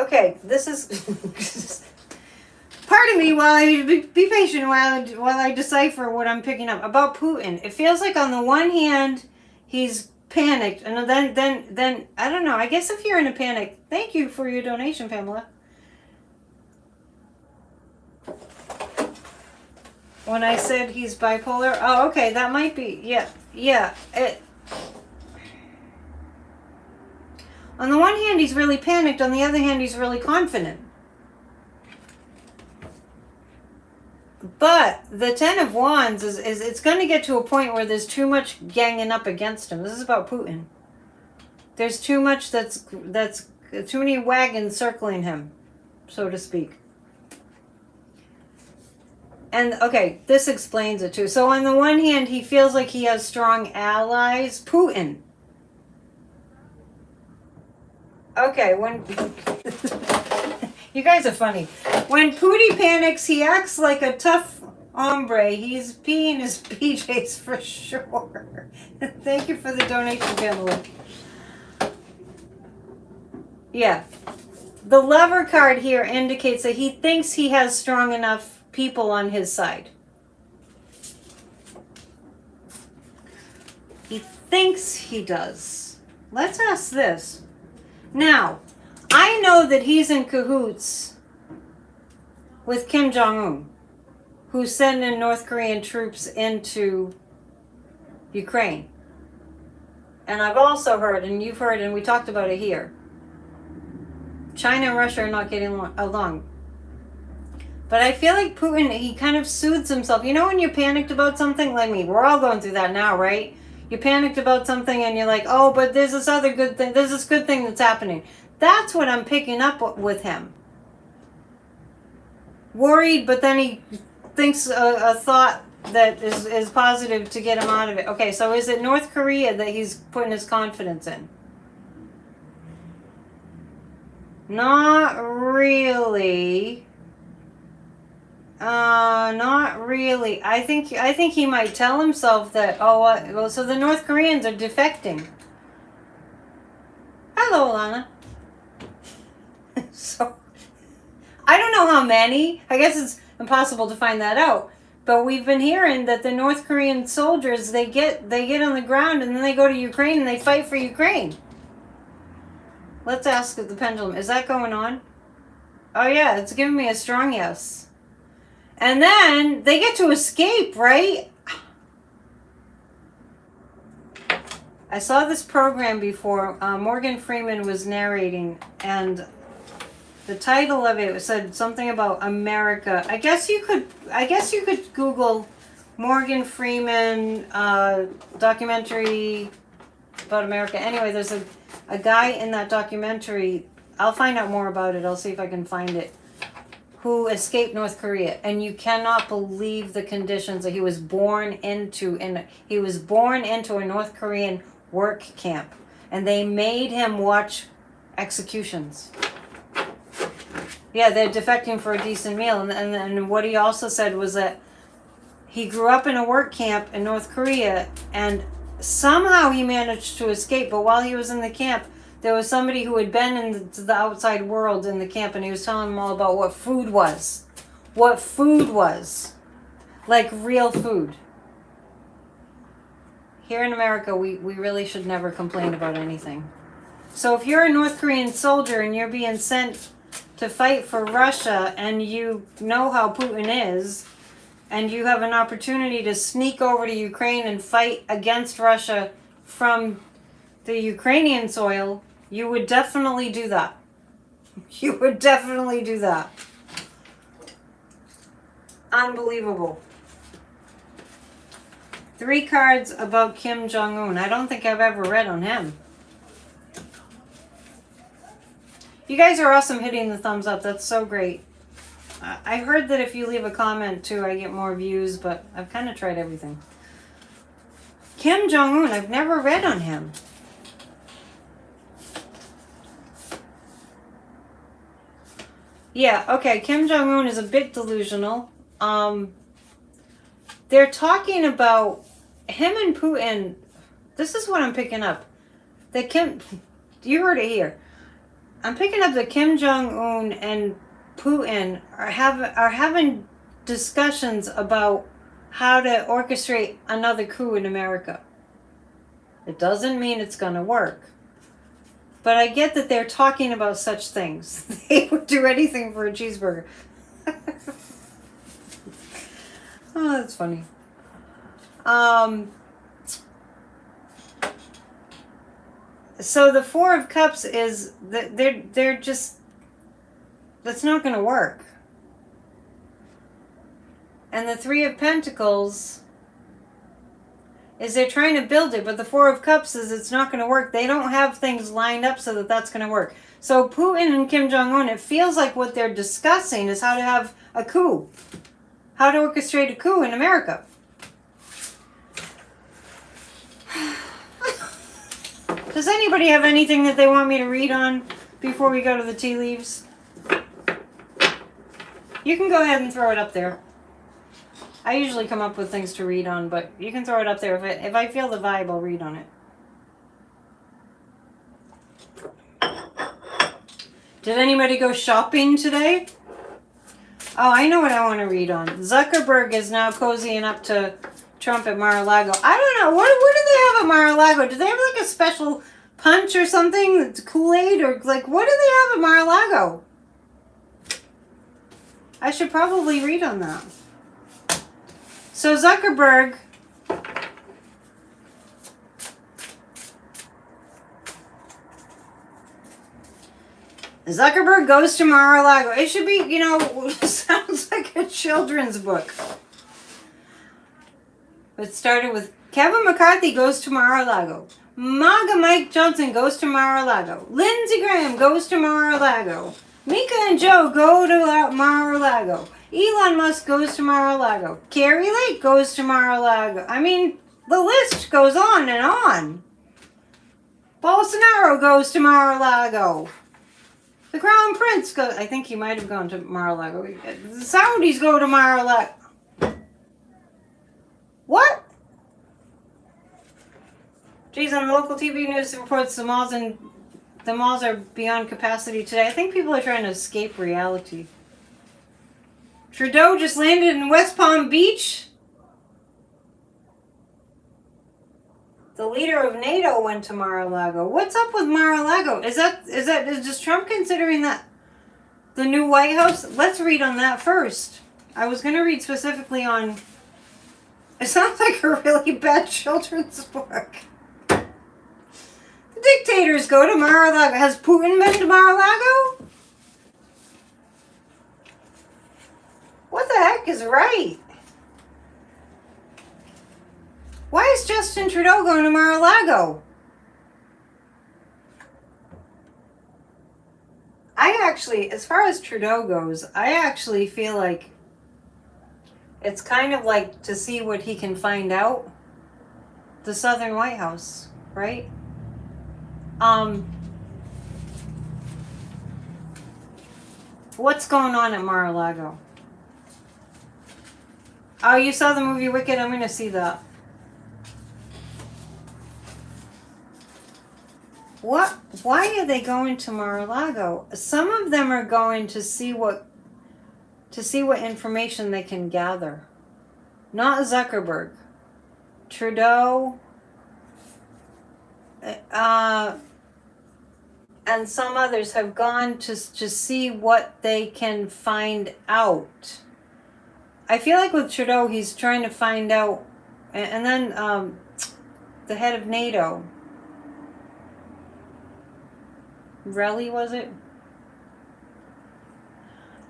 Okay, this is... Pardon me while I be patient while I decipher what I'm picking up about Putin. It feels like on the one hand he's panicked, and then I don't know. I guess if you're in a panic, thank you for your donation, Pamela. When I said he's bipolar, oh, okay, that might be, yeah. On the one hand, he's really panicked. On the other hand, he's really confident. But the Ten of Wands is it's going to get to a point where there's too much ganging up against him. This is about Putin. There's too much that's too many wagons circling him, so to speak. And okay, this explains it too. So on the one hand, he feels like he has strong allies. Putin. Okay, when you guys are funny. When Pootie panics, he acts like a tough hombre. He's peeing his PJs for sure. Thank you for the donation, Pamela. Yeah. The Lover card here indicates that he thinks he has strong enough people on his side. He thinks he does. Let's ask this. Now, I know that he's in cahoots with Kim Jong-un, who's sending North Korean troops into Ukraine. And I've also heard, and you've heard, and we talked about it here, China and Russia are not getting along. But I feel like Putin, he kind of soothes himself. You know when you're panicked about something? Like me, we're all going through that now, right? You panicked about something and you're like, oh, but there's this other good thing. There's this good thing that's happening. That's what I'm picking up with him. Worried, but then he thinks a thought that is positive to get him out of it. Okay, so is it North Korea that he's putting his confidence in? Not really. Not really. I think he might tell himself that, well, so the North Koreans are defecting. Hello, Alana. So, I don't know how many. I guess it's impossible to find that out. But we've been hearing that the North Korean soldiers, they get on the ground and then they go to Ukraine and they fight for Ukraine. Let's ask the pendulum. Is that going on? Oh yeah, it's giving me a strong yes. And then they get to escape, right? I saw this program before. Morgan Freeman was narrating, and the title of it said something about America. I guess you could Google Morgan Freeman documentary about America. Anyway, there's a guy in that documentary. I'll find out more about it. I'll see if I can find it. Who escaped North Korea, and you cannot believe the conditions that he was born into. And he was born into a North Korean work camp, and they made him watch executions. Yeah, they're defecting for a decent meal. And what he also said was that he grew up in a work camp in North Korea, and somehow he managed to escape. But while he was in the camp, there was somebody who had been into the outside world in the camp, and he was telling them all about what food was. What food was. Like real food. Here in America, we really should never complain about anything. So if you're a North Korean soldier and you're being sent to fight for Russia, and you know how Putin is, and you have an opportunity to sneak over to Ukraine and fight against Russia from the Ukrainian soil, you would definitely do that. You would definitely do that. Unbelievable. 3 cards about Kim Jong-un. I don't think I've ever read on him. You guys are awesome hitting the thumbs up. That's so great. I heard that if you leave a comment too, I get more views, but I've kind of tried everything. Kim Jong-un, I've never read on him. Yeah, okay, Kim Jong-un is a bit delusional. They're talking about him and Putin. This is what I'm picking up. You heard it here. I'm picking up that Kim Jong-un and Putin are having discussions about how to orchestrate another coup in America. It doesn't mean it's going to work. But I get that they're talking about such things. They would do anything for a cheeseburger. Oh, that's funny. So the Four of Cups is that they're just, that's not going to work. And the Three of Pentacles is they're trying to build it, but the Four of Cups is it's not going to work. They don't have things lined up so that that's going to work. So Putin and Kim Jong-un, it feels like what they're discussing is how to have a coup. How to orchestrate a coup in America. Does anybody have anything that they want me to read on before we go to the tea leaves? You can go ahead and throw it up there. I usually come up with things to read on, but you can throw it up there. If I feel the vibe, I'll read on it. Did anybody go shopping today? Oh, I know what I want to read on. Zuckerberg is now cozying up to Trump at Mar-a-Lago. I don't know. What do they have at Mar-a-Lago? Do they have like a special punch or something? That's Kool-Aid? Or like, what do they have at Mar-a-Lago? I should probably read on that. So Zuckerberg goes to Mar-a-Lago. It should be, sounds like a children's book. It started with Kevin McCarthy goes to Mar-a-Lago. MAGA Mike Johnson goes to Mar-a-Lago. Lindsey Graham goes to Mar-a-Lago. Mika and Joe go to Mar-a-Lago. Elon Musk goes to Mar-a-Lago. Carrie Lake goes to Mar-a-Lago. I mean, the list goes on and on. Bolsonaro goes to Mar-a-Lago. The Crown Prince goes... I think he might have gone to Mar-a-Lago. The Saudis go to Mar-a-Lago. What? Geez, on the local TV news reports the malls are beyond capacity today. I think people are trying to escape reality. Trudeau just landed in West Palm Beach. The leader of NATO went to Mar-a-Lago. What's up with Mar-a-Lago? Is just Trump considering that the new White House? Let's read on that first. I was going to read specifically on... It sounds like a really bad children's book. The dictators go to Mar-a-Lago. Has Putin been to Mar-a-Lago? What the heck is right? Why is Justin Trudeau going to Mar-a-Lago? As far as Trudeau goes, I actually feel like it's kind of like to see what he can find out. The Southern White House, right? What's going on at Mar-a-Lago? Oh, you saw the movie Wicked? I'm going to see that. What? Why are they going to Mar-a-Lago? Some of them are going to see what information they can gather. Not Zuckerberg. Trudeau. And some others have gone to see what they can find out. I feel like with Trudeau, he's trying to find out. And then the head of NATO. Relly, was it?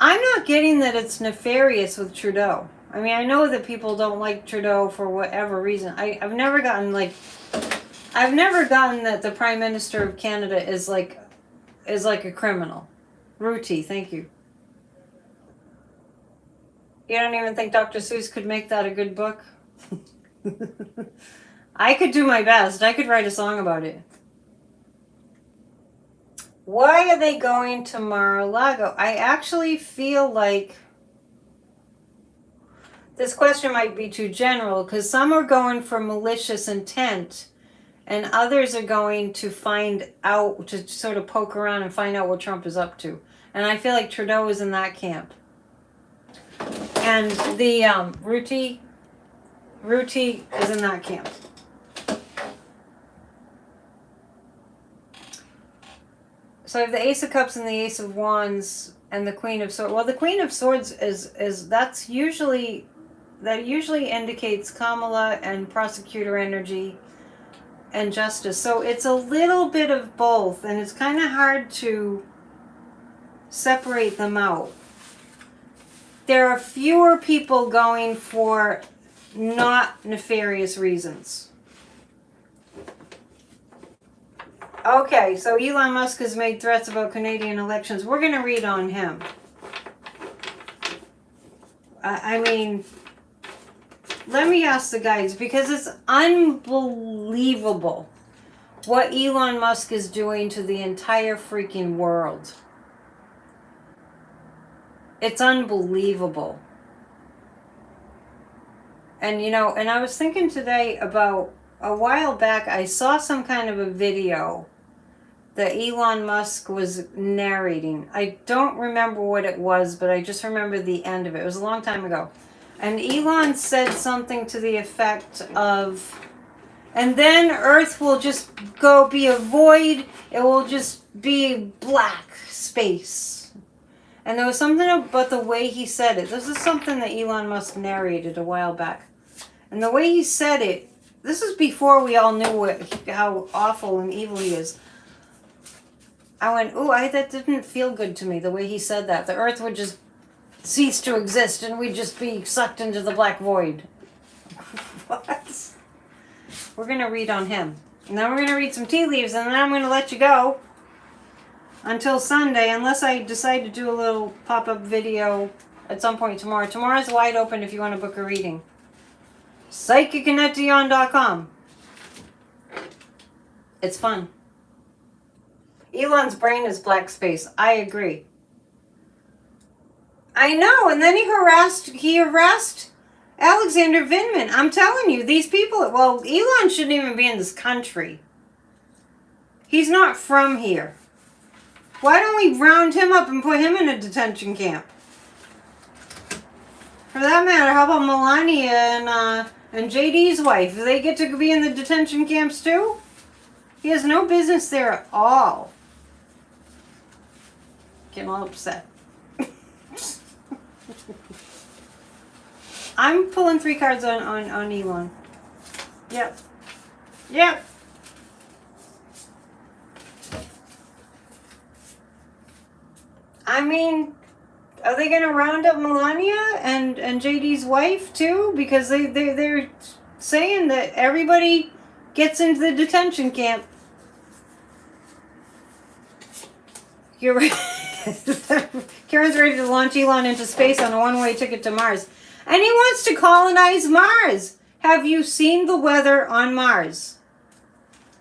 I'm not getting that it's nefarious with Trudeau. I mean, I know that people don't like Trudeau for whatever reason. I've never gotten that the Prime Minister of Canada is like a criminal. Ruti, thank you. You don't even think Dr. Seuss could make that a good book? I could do my best. I could write a song about it. Why are they going to Mar-a-Lago? I actually feel like this question might be too general because some are going for malicious intent and others are going to find out, to sort of poke around and find out what Trump is up to. And I feel like Trudeau is in that camp. And the Ruti is in that camp. So I have the Ace of Cups and the Ace of Wands and the Queen of Swords. Well, the Queen of Swords that usually indicates Kamala and prosecutor energy and justice. So it's a little bit of both, and it's kind of hard to separate them out. There are fewer people going for not nefarious reasons. Okay, so Elon Musk has made threats about Canadian elections. We're going to read on him. I mean, let me ask the guys, because it's unbelievable what Elon Musk is doing to the entire freaking world. It's unbelievable. And and I was thinking today about, a while back, I saw some kind of a video that Elon Musk was narrating. I don't remember what it was, but I just remember the end of it. It was a long time ago. And Elon said something to the effect of, and then Earth will just be a void. It will just be black space. And there was something about the way he said it. This is something that Elon Musk narrated a while back. And the way he said it, this is before we all knew how awful and evil he is. I went, that didn't feel good to me, the way he said that. The Earth would just cease to exist and we'd just be sucked into the black void. What? We're going to read on him. And then we're going to read some tea leaves, and then I'm going to let you go until Sunday, unless I decide to do a little pop-up video at some point tomorrow. Tomorrow's wide open if you want to book a reading. PsychicAnetDion.com. It's fun. Elon's brain is black space. I agree. I know, and then he harassed Alexander Vindman. I'm telling you, these people, well, Elon shouldn't even be in this country. He's not from here. Why don't we round him up and put him in a detention camp? For that matter, how about Melania and JD's wife? Do they get to be in the detention camps too? He has no business there at all. Getting all upset. I'm pulling 3 cards on Elon. Yep. I mean, are they going to round up Melania and JD's wife too? Because they're saying that everybody gets into the detention camp. You're right. Karen's ready to launch Elon into space on a one-way ticket to Mars. And he wants to colonize Mars. Have you seen the weather on Mars?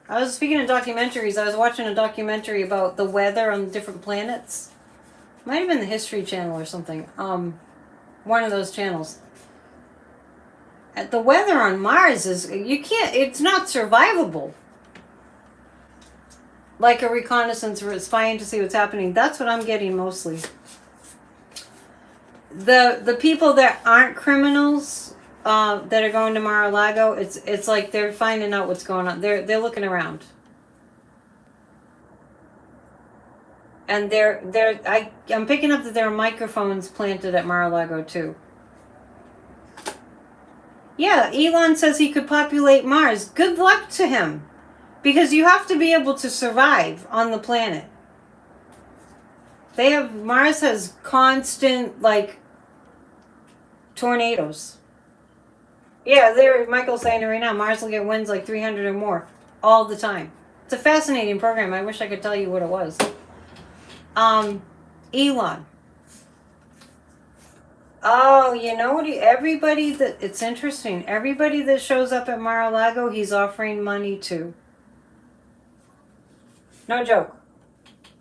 I was speaking of documentaries. I was watching a documentary about the weather on different planets. Might have been the History Channel or something. One of those channels. The weather on Mars it's not survivable. Like a reconnaissance or spying to see what's happening. That's what I'm getting mostly. The people that aren't criminals that are going to Mar-a-Lago, it's like they're finding out what's going on. They're looking around. And I'm picking up that there are microphones planted at Mar-a-Lago too. Yeah, Elon says he could populate Mars. Good luck to him. Because you have to be able to survive on the planet. Mars has constant, tornadoes. Yeah, Michael's saying it right now. Mars will get winds like 300 or more all the time. It's a fascinating program. I wish I could tell you what it was. Elon. Oh, you know what? It's interesting. Everybody that shows up at Mar-a-Lago, he's offering money to. No joke.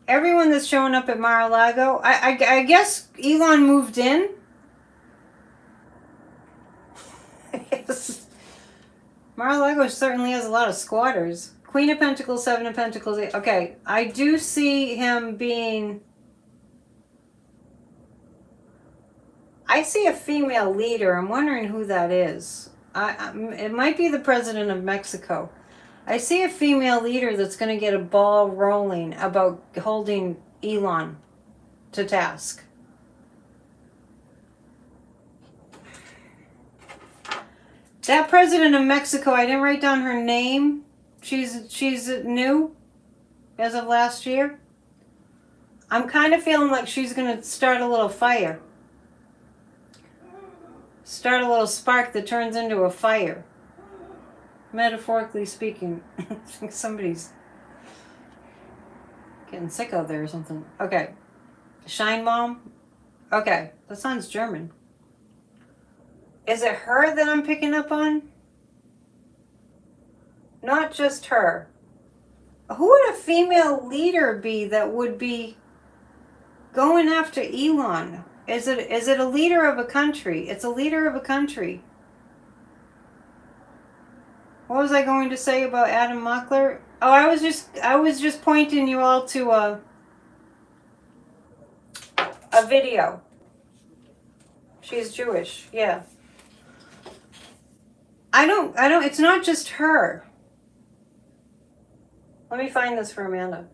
Everyone that's showing up at Mar-a-Lago, I guess Elon moved in. Yes. Mar-a-Lago certainly has a lot of squatters. Queen of Pentacles, Seven of Pentacles. Okay, I do see him being... I see a female leader. I'm wondering who that is. It might be the president of Mexico. I see a female leader that's going to get a ball rolling about holding Elon to task. That president of Mexico, I didn't write down her name. She's new as of last year. I'm kind of feeling like she's going to start a little fire. Start a little spark that turns into a fire. Metaphorically speaking. Somebody's getting sick out there or something. Okay. Shine Mom? Okay. That sounds German. Is it her that I'm picking up on? Not just her. Who would a female leader be that would be going after Elon? Is it a leader of a country? It's a leader of a country. What was I going to say about Adam Mockler? Oh, I was just pointing you all to a video. She's Jewish, yeah. I don't, it's not just her. Let me find this for Amanda.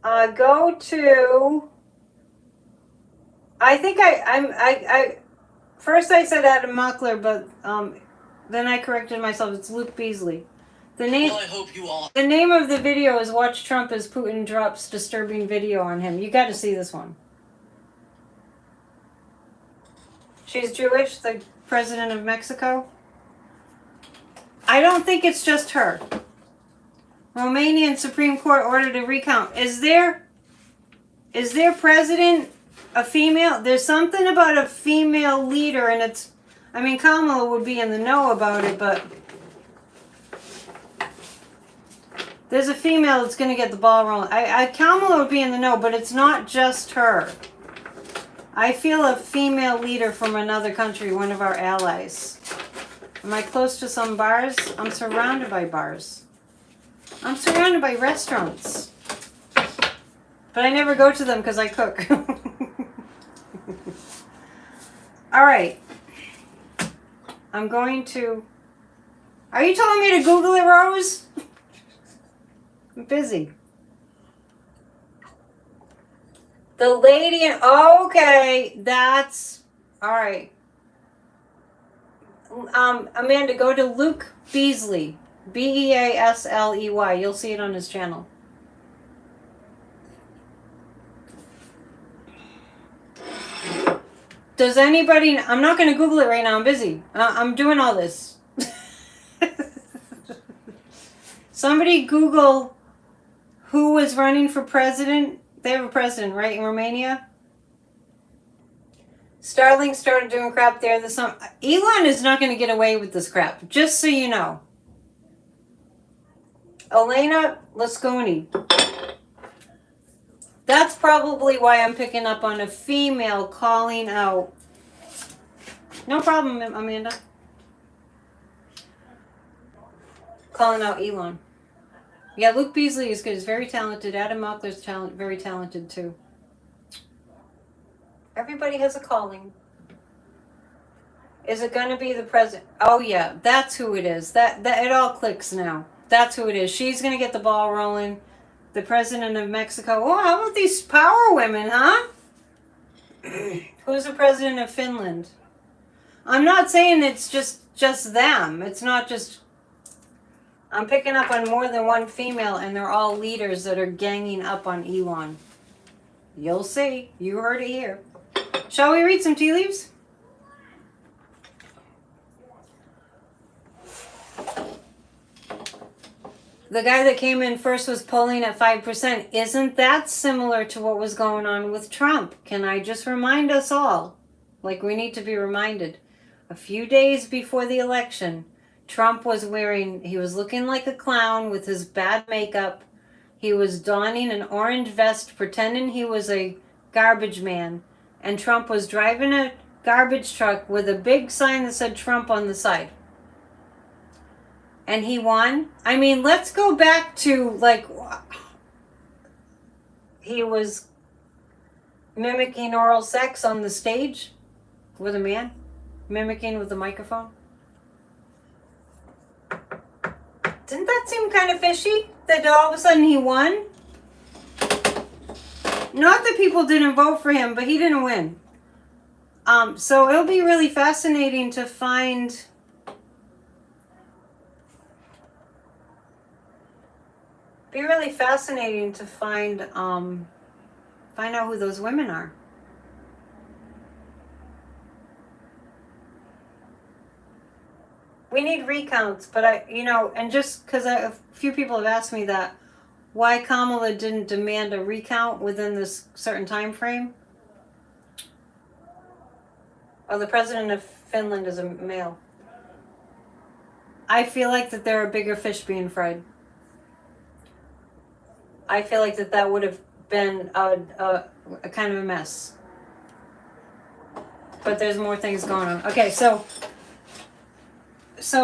Go to, I think first I said Adam Mockler, but then I corrected myself. It's Luke Beasley. The name, well, I hope you all. The name of the video is Watch Trump as Putin drops disturbing video on him. You got to see this one. She's Jewish, the president of Mexico. I don't think it's just her. Romanian Supreme Court ordered a recount. Is their president a female? There's something about a female leader, and it's, I mean, Kamala would be in the know about it, but there's a female that's going to get the ball rolling. Kamala would be in the know, but it's not just her. I feel a female leader from another country, one of our allies. Am I close to some bars? I'm surrounded by bars. I'm surrounded by restaurants. But I never go to them because I cook. All right. I'm going to... Are you telling me to Google it, Rose? I'm busy. The lady in... Okay, that's... All right. Amanda, go to Luke Beasley. Beasley. You'll see it on his channel. Does anybody... I'm not going to Google it right now. I'm busy. I'm doing all this. Somebody Google who was running for president. They have a president, right, in Romania? Starlink started doing crap there. Elon is not going to get away with this crap, just so you know. Elena Lasconi. That's probably why I'm picking up on a female calling out. No problem, Amanda. Calling out Elon. Yeah, Luke Beasley is good. He's very talented. Adam Mockler's very talented too. Everybody has a calling. Is it going to be the president? Oh yeah, that's who it is. That it all clicks now. That's who it is. She's going to get the ball rolling. The president of Mexico. Oh, how about these power women, huh? Who's the president of Finland? I'm not saying it's just them. It's not just... I'm picking up on more than one female, and they're all leaders that are ganging up on Elon. You'll see. You heard it here. Shall we read some tea leaves? the guy that came in first was polling at 5%. Isn't that similar to what was going on with Trump? Can I just remind us all, like we need to be reminded, a few days before the election, Trump was he was looking like a clown with his bad makeup. He was donning an orange vest, pretending he was a garbage man. And Trump was driving a garbage truck with a big sign that said Trump on the side. And he won. I mean, let's go back to, like, he was mimicking oral sex on the stage with a man, mimicking with a microphone. Didn't that seem kind of fishy that all of a sudden he won? Not that people didn't vote for him, but he didn't win. So it'll be really fascinating to find find out who those women are. We need recounts, but and just because a few people have asked me that, why Kamala didn't demand a recount within this certain time frame. Oh, the president of Finland is a male. I feel like that there are bigger fish being fried. I feel like that would have been a kind of a mess. But there's more things going on. Okay, so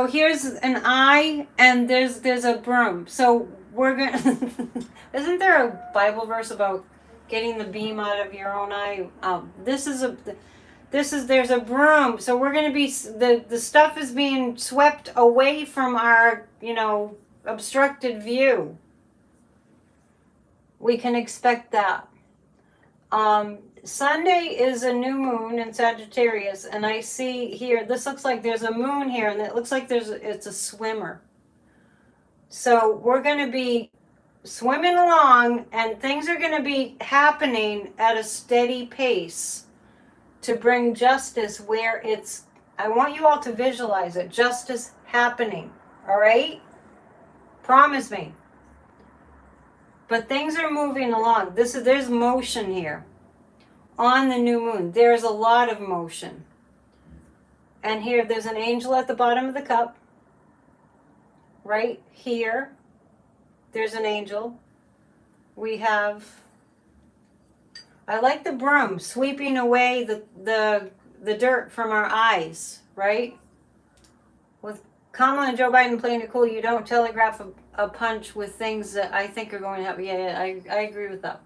here's an eye, and there's a broom. So we're gonna. Isn't there a Bible verse about getting the beam out of your own eye? There's a broom. So we're gonna be the stuff is being swept away from our obstructed view. We can expect that. Sunday is a new moon in Sagittarius, and I see here, this looks like there's a moon here, and it looks like it's a swimmer. So we're going to be swimming along, and things are going to be happening at a steady pace to bring justice where I want you all to visualize it, justice happening, all right? Promise me. But things are moving along. There's motion here. On the new moon, there's a lot of motion. And here, there's an angel at the bottom of the cup. Right here, there's an angel. We have, I like the broom, sweeping away the dirt from our eyes, right? With Kamala and Joe Biden playing it cool, you don't telegraph a punch with things that I think are going to happen. Yeah, I agree with that.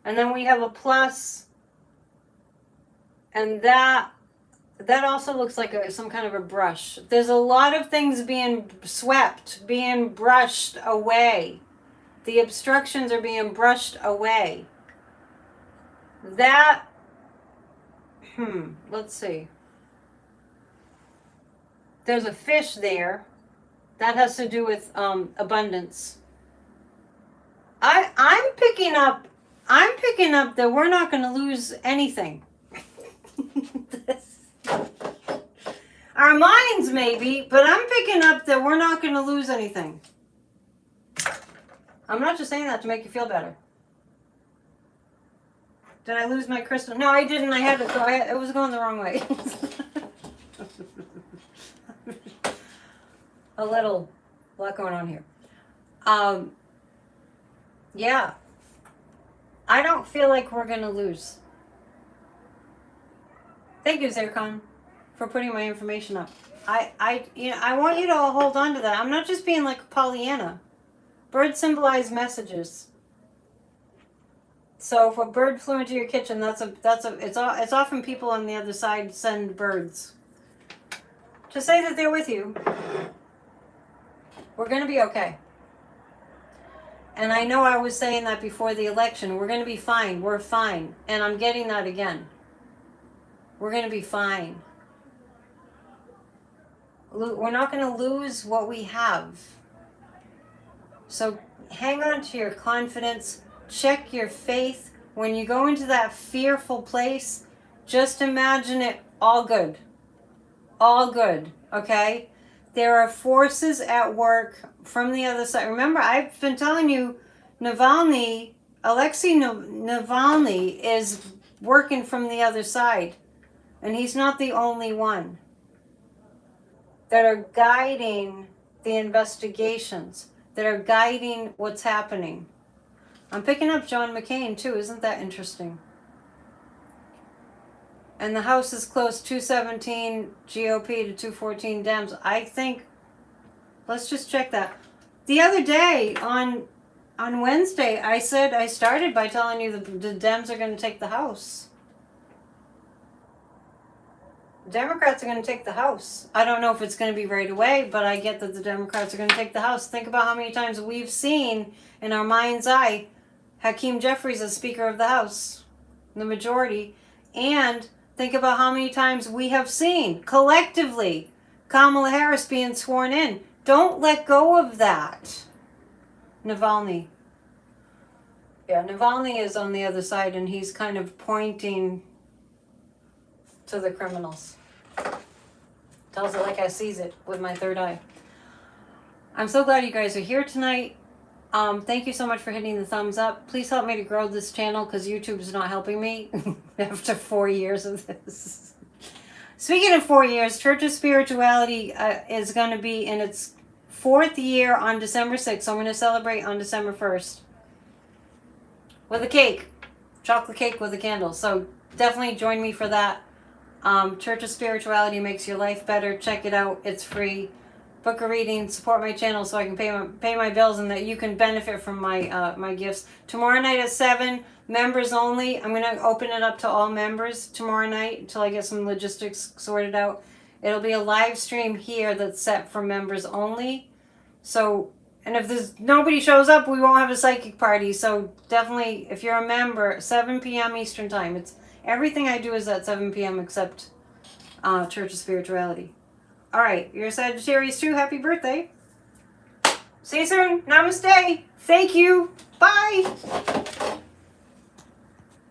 And then we have a plus, and that also looks like some kind of a brush. There's a lot of things being swept, being brushed away. The obstructions are being brushed away. That, let's see. There's a fish there. That has to do with abundance. I'm picking up that we're not going to lose anything. Our minds maybe, but I'm picking up that we're not going to lose anything. I'm not just saying that to make you feel better. Did I lose my crystal? No, I didn't. I had to go. It was going the wrong way. A lot going on here. Yeah. I don't feel like we're going to lose. Thank you, Zircon, for putting my information up. I want you to all hold on to that. I'm not just being like a Pollyanna. Birds symbolize messages. So if a bird flew into your kitchen, it's often people on the other side send birds to say that they're with you. We're going to be okay. And I know I was saying that before the election. We're going to be fine. We're fine. And I'm getting that again. We're going to be fine. We're not going to lose what we have. So hang on to your confidence. Check your faith. When you go into that fearful place, just imagine it all good. All good, okay? There are forces at work from the other side. Remember, I've been telling you, Alexei Navalny is working from the other side. And he's not the only one that are guiding the investigations, that are guiding what's happening. I'm picking up John McCain too. Isn't that interesting? And the House is close, 217 GOP to 214 Dems. I think, let's just check that. The other day on Wednesday, I started by telling you the Dems are going to take the House. Democrats are going to take the House. I don't know if it's going to be right away, but I get that the Democrats are going to take the House. Think about how many times we've seen in our mind's eye Hakeem Jeffries as Speaker of the House, the majority, and think about how many times we have seen collectively Kamala Harris being sworn in. Don't let go of that. Navalny. Yeah, Navalny is on the other side, and he's kind of pointing to the criminals. Tells it like I sees it with my third eye. I'm so glad you guys are here tonight. Thank you so much for hitting the thumbs up. Please help me to grow this channel because YouTube is not helping me after 4 years of this. Speaking of 4 years, Church of Spirituality is going to be in its 4th year on December 6th. So I'm going to celebrate on December 1st with a cake, chocolate cake with a candle. So definitely join me for that. Church of Spirituality makes your life better. Check it out. It's free. Book a reading. Support my channel so I can pay my bills and that you can benefit from my my gifts. Tomorrow night at 7, members only. I'm going to open it up to all members tomorrow night until I get some logistics sorted out. It'll be a live stream here that's set for members only. So, and if there's nobody shows up, we won't have a psychic party. So definitely, if you're a member, 7 p.m. Eastern time. It's everything I do is at 7 p.m. except Church of Spirituality. All right, you're a Sagittarius too. Happy birthday. See you soon. Namaste. Thank you. Bye.